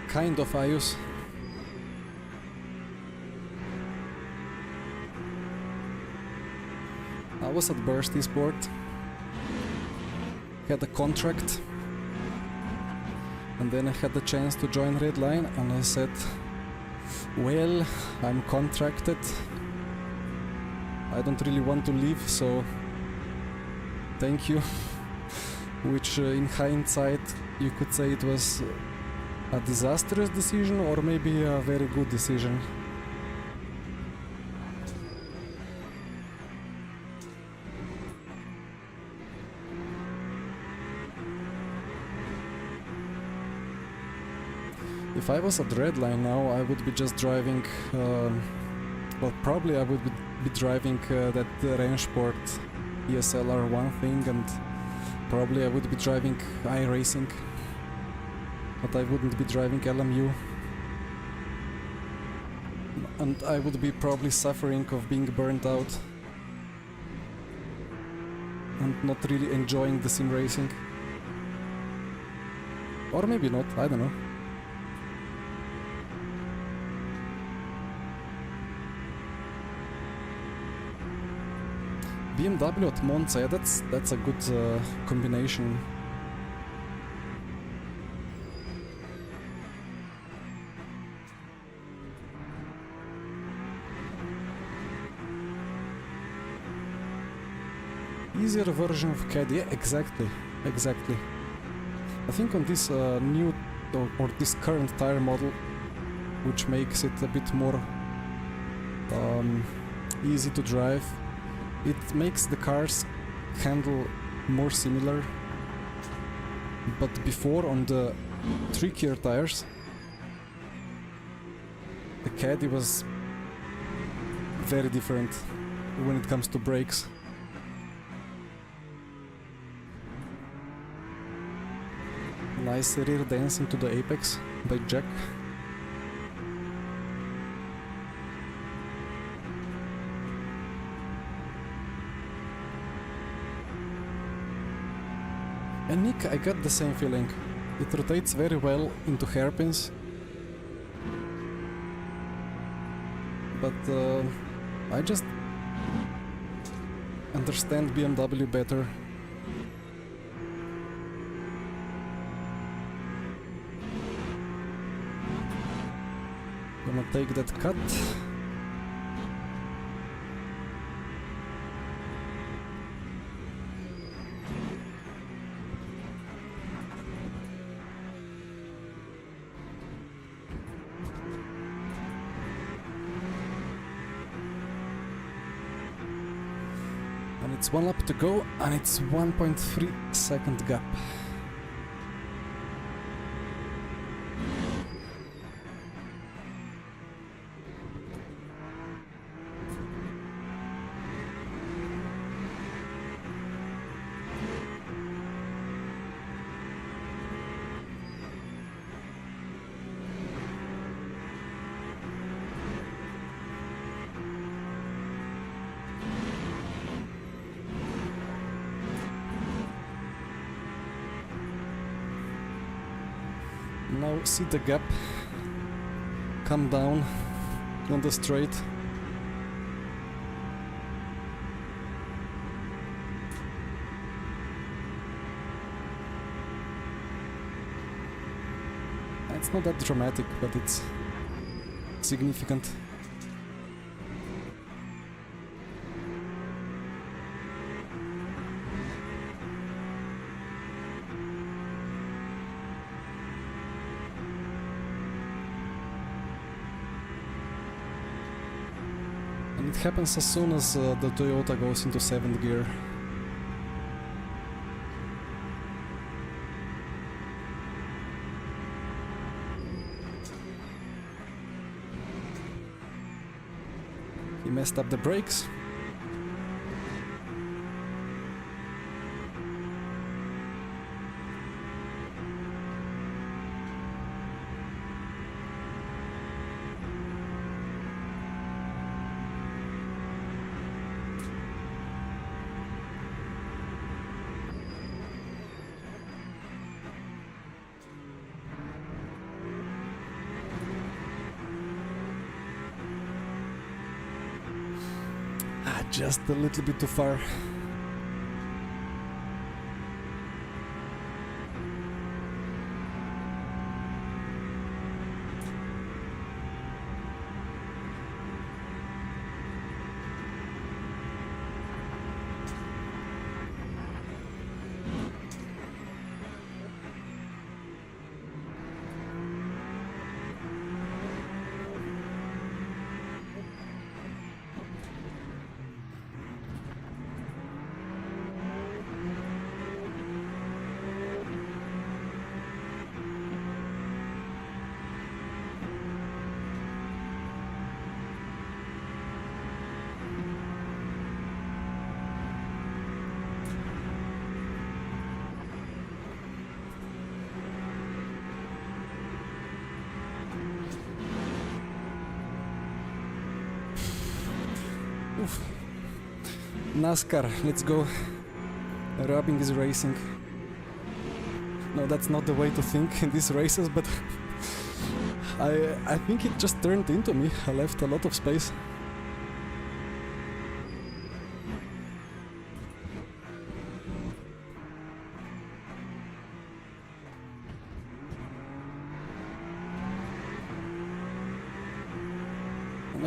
Kind of, Ayus. I was at Burst Esport, had a contract, and then I had the chance to join Redline, and I said, well, I'm contracted, I don't really want to leave, so thank you. Which in hindsight you could say it was a disastrous decision, or maybe a very good decision. If I was at Redline now, I would be just driving, well, probably I would be driving that Rennsport ESL R1 thing, and probably I would be driving iRacing, but I wouldn't be driving LMU. And I would be probably suffering of being burnt out and not really enjoying the sim racing. Or maybe not, I don't know. BMW at Monza, yeah, that's a good combination. Easier version of CAD, yeah, exactly. I think on this new or this current tire model, which makes it a bit more easy to drive, it makes the cars handle more similar. But before, on the trickier tires, the caddy was very different when it comes to brakes. Nice rear dance into the apex by Jack. And Nick, I got the same feeling. It rotates very well into hairpins. But I just understand BMW better. Gonna take that cut. And it's 1 lap to go, and it's 1.3 second gap. Now see the gap come down on the straight. It's not that dramatic, but it's significant. It happens as soon as the Toyota goes into 7th gear. He messed up the brakes. Just a little bit too far. Oof. NASCAR, let's go. Rubbing is racing. No, that's not the way to think in these races, but I think it just turned into me. I left a lot of space.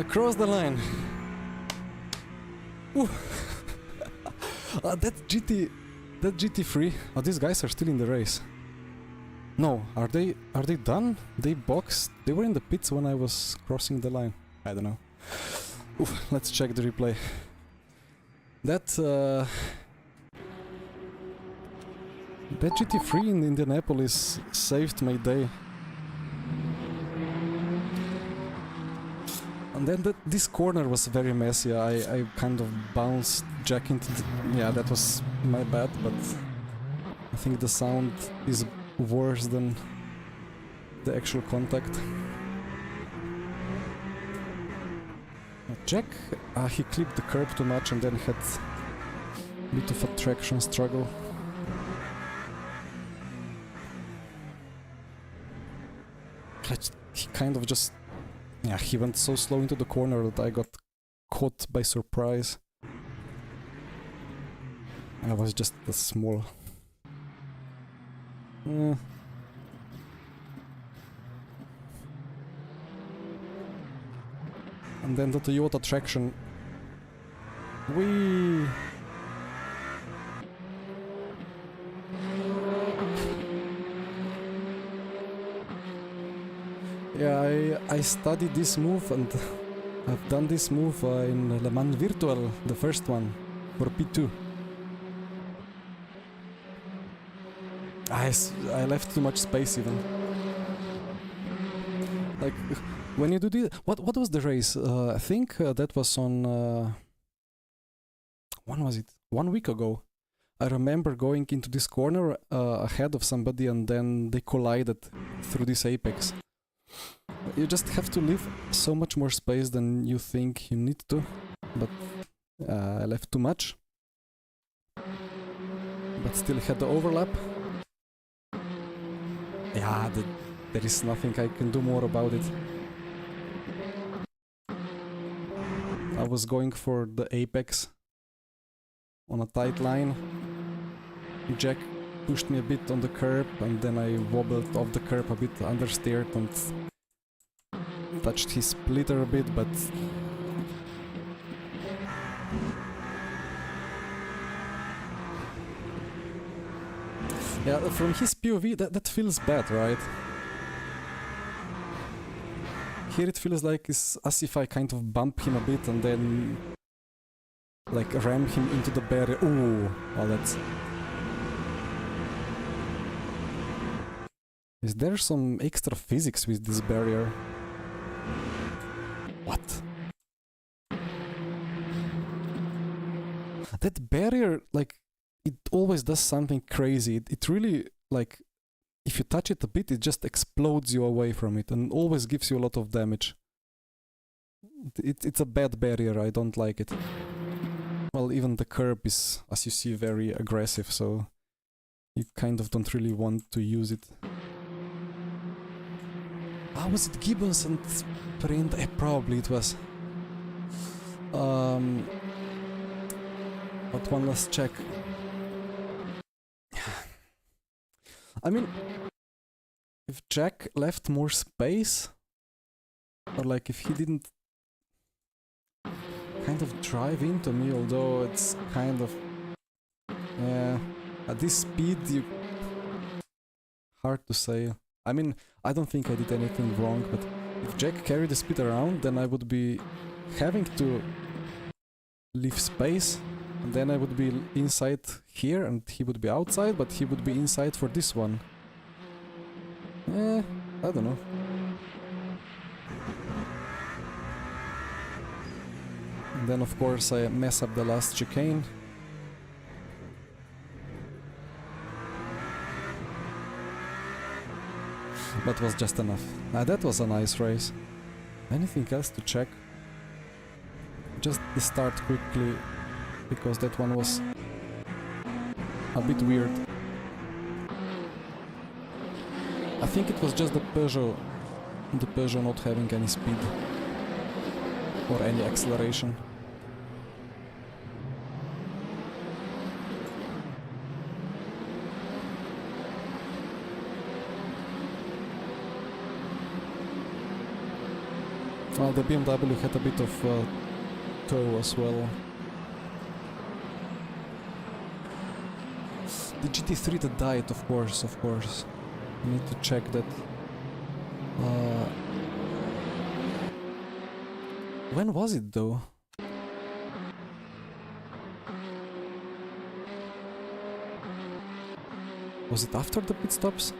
Across the line. Ooh. That GT3. Oh, these guys are still in the race. No, are they done? They boxed. They were in the pits when I was crossing the line. I don't know. Oof, let's check the replay. That GT3 in Indianapolis saved my day. And then this corner was very messy. I kind of bounced Jack into the... Yeah, that was my bad, but I think the sound is worse than the actual contact. Jack, he clipped the curb too much and then had a bit of a traction struggle. He kind of just... Yeah, he went so slow into the corner that I got caught by surprise. I was just a small... And then the Toyota traction. Whee! Yeah, I studied this move and I've done this move in Le Mans Virtual, the first one, for P2. I left too much space even. Like, when you do this... What was the race? I think that was on... when was it? 1 week ago. I remember going into this corner ahead of somebody and then they collided through this apex. You just have to leave so much more space than you think you need to, but I left too much. But still had the overlap. Yeah, there is nothing I can do more about it. I was going for the apex on a tight line. Jack pushed me a bit on the curb and then I wobbled off the curb a bit, understeered and touched his splitter a bit, but yeah, from his POV that feels bad, right? Here it feels like it's as if I kind of bump him a bit and then like ram him into the barrier. Ooh, oh, that's... Is there some extra physics with this barrier? What? That barrier, like, it always does something crazy. It really, like, if you touch it a bit, it just explodes you away from it and always gives you a lot of damage. It's a bad barrier, I don't like it. Well, even the curb is, as you see, very aggressive, so you kind of don't really want to use it. Was it Gibbons and Print? Probably it was. But one last check. I mean, if Jack left more space, or like if he didn't kind of drive into me, although it's kind of... Yeah, at this speed, hard to say. I mean, I don't think I did anything wrong, but if Jack carried the speed around, then I would be having to leave space, and then I would be inside here, and he would be outside, but he would be inside for this one. I don't know. And then of course I mess up the last chicane. But was just enough. That was a nice race. Anything else to check? Just the start quickly, because that one was a bit weird. I think it was just the Peugeot not having any speed or any acceleration. Well, the BMW had a bit of tow as well. The GT3 that died, of course. I need to check that. When was it though? Was it after the pit stops?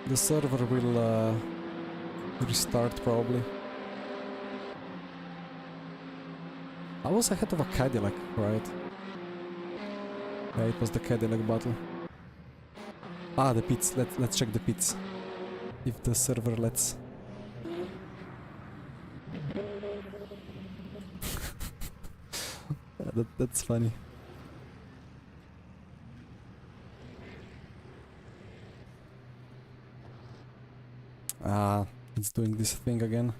The server will restart probably. I was ahead of a Cadillac, right? Yeah, it was the Cadillac battle. Ah, the pits. Let's check the pits. If the server lets. That's funny. Ah, it's doing this thing again.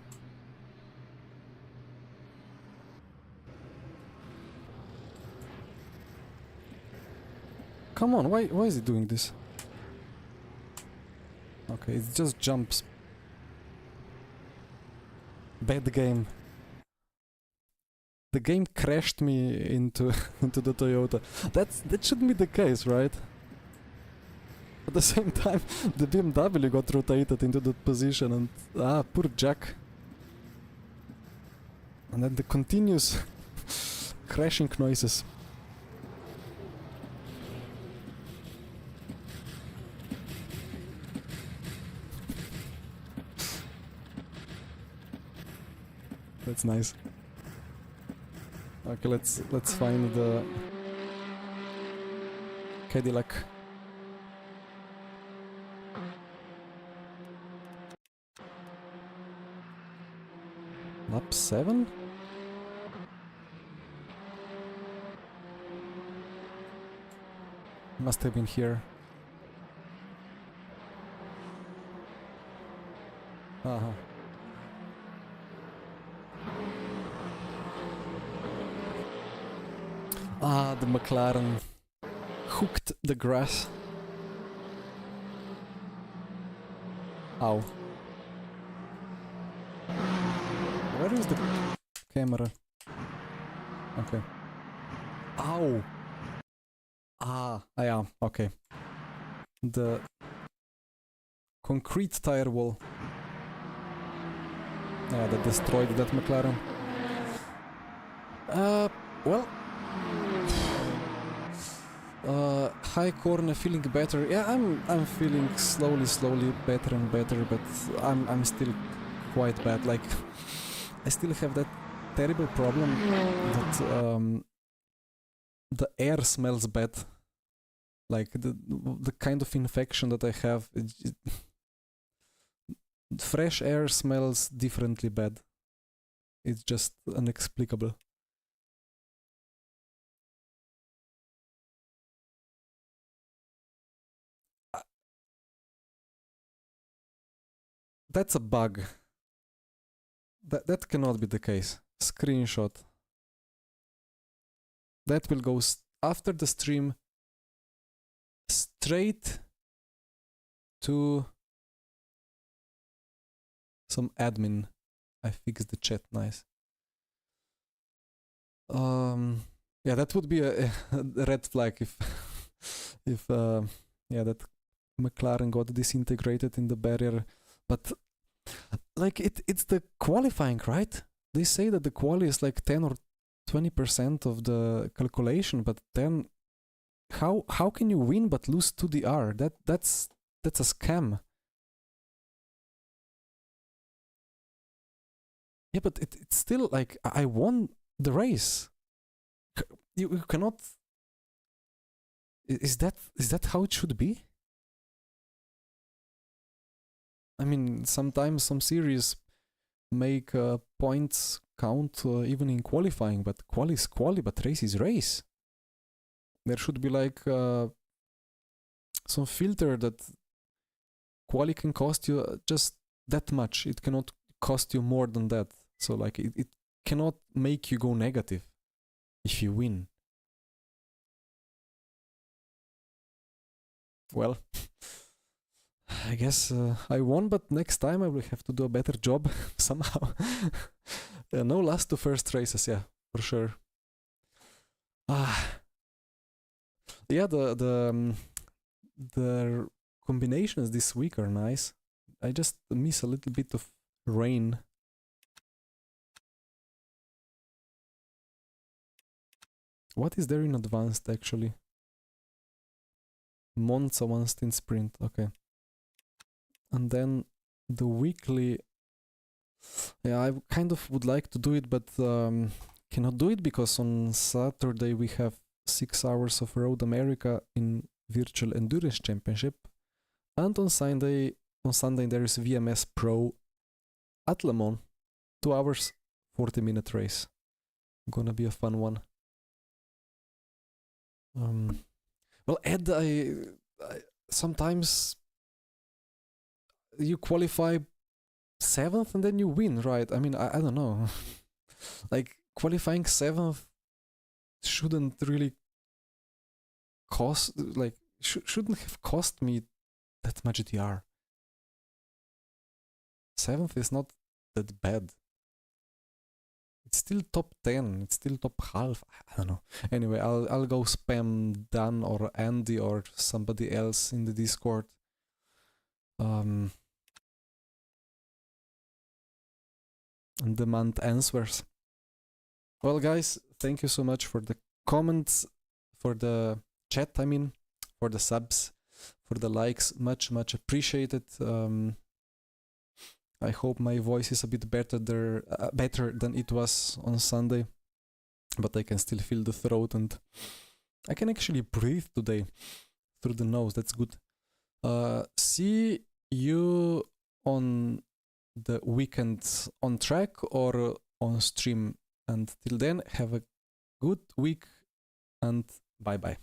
Come on, why is it doing this? Okay, it just jumps. Bad game. The game crashed me into into the Toyota. That shouldn't be the case, right? At the same time, the BMW got rotated into that position and poor Jack. And then the continuous crashing noises. That's nice. Okay, let's find the Cadillac. Lap 7? Must have been here. Uh-huh. Ah, the McLaren hooked the grass. Ow. Where is the camera? Okay. Ow! Yeah, okay. The concrete tire wall. Yeah, that destroyed that McLaren. Well... high corner, feeling better. Yeah, I'm feeling slowly better and better, but I'm still quite bad. Like, I still have that terrible problem that the air smells bad. Like the kind of infection that I have, fresh air smells differently bad. It's just inexplicable. That's a bug. That cannot be the case. Screenshot. That will go after the stream straight to some admin. I fixed the chat, nice. Yeah, that would be a red flag if yeah, that McLaren got disintegrated in the barrier. But like it's the qualifying, right? They say that the quali is like 10 or 20% of the calculation, but then how can you win but lose to the R? That's a scam. Yeah, but it's still like I won the race. You cannot. Is that how it should be? I mean, sometimes some series make points count even in qualifying, but quali is quali, but race is race. There should be like some filter that quali can cost you just that much. It cannot cost you more than that. So like it cannot make you go negative if you win. Well, I guess I won, but next time I will have to do a better job somehow. No last to first races, yeah, for sure. Ah, yeah, the combinations this week are nice. I just miss a little bit of rain. What is there in advanced actually? Monza one stint sprint, okay. And then the weekly, yeah, I kind of would like to do it, but cannot do it because on Saturday we have 6 hours of Road America in Virtual Endurance Championship, and on Sunday there is VMS Pro at Le Mans, 2 hours, 40-minute race. Gonna be a fun one. Well, Ed, I sometimes you qualify 7th and then you win, right? I mean, I don't know. Like, qualifying 7th shouldn't really cost, like, shouldn't have cost me that much DR. 7th is not that bad. It's still top 10, it's still top half, I don't know. Anyway, I'll go spam Dan or Andy or somebody else in the Discord. And demand answers. Well, guys, thank you so much for the comments, for the chat, I mean, for the subs, for the likes, much appreciated. I hope my voice is a bit better than it was on Sunday, but I can still feel the throat and I can actually breathe today through the nose. That's good. See you on the weekend on track or on stream. And till then, have a good week and bye bye.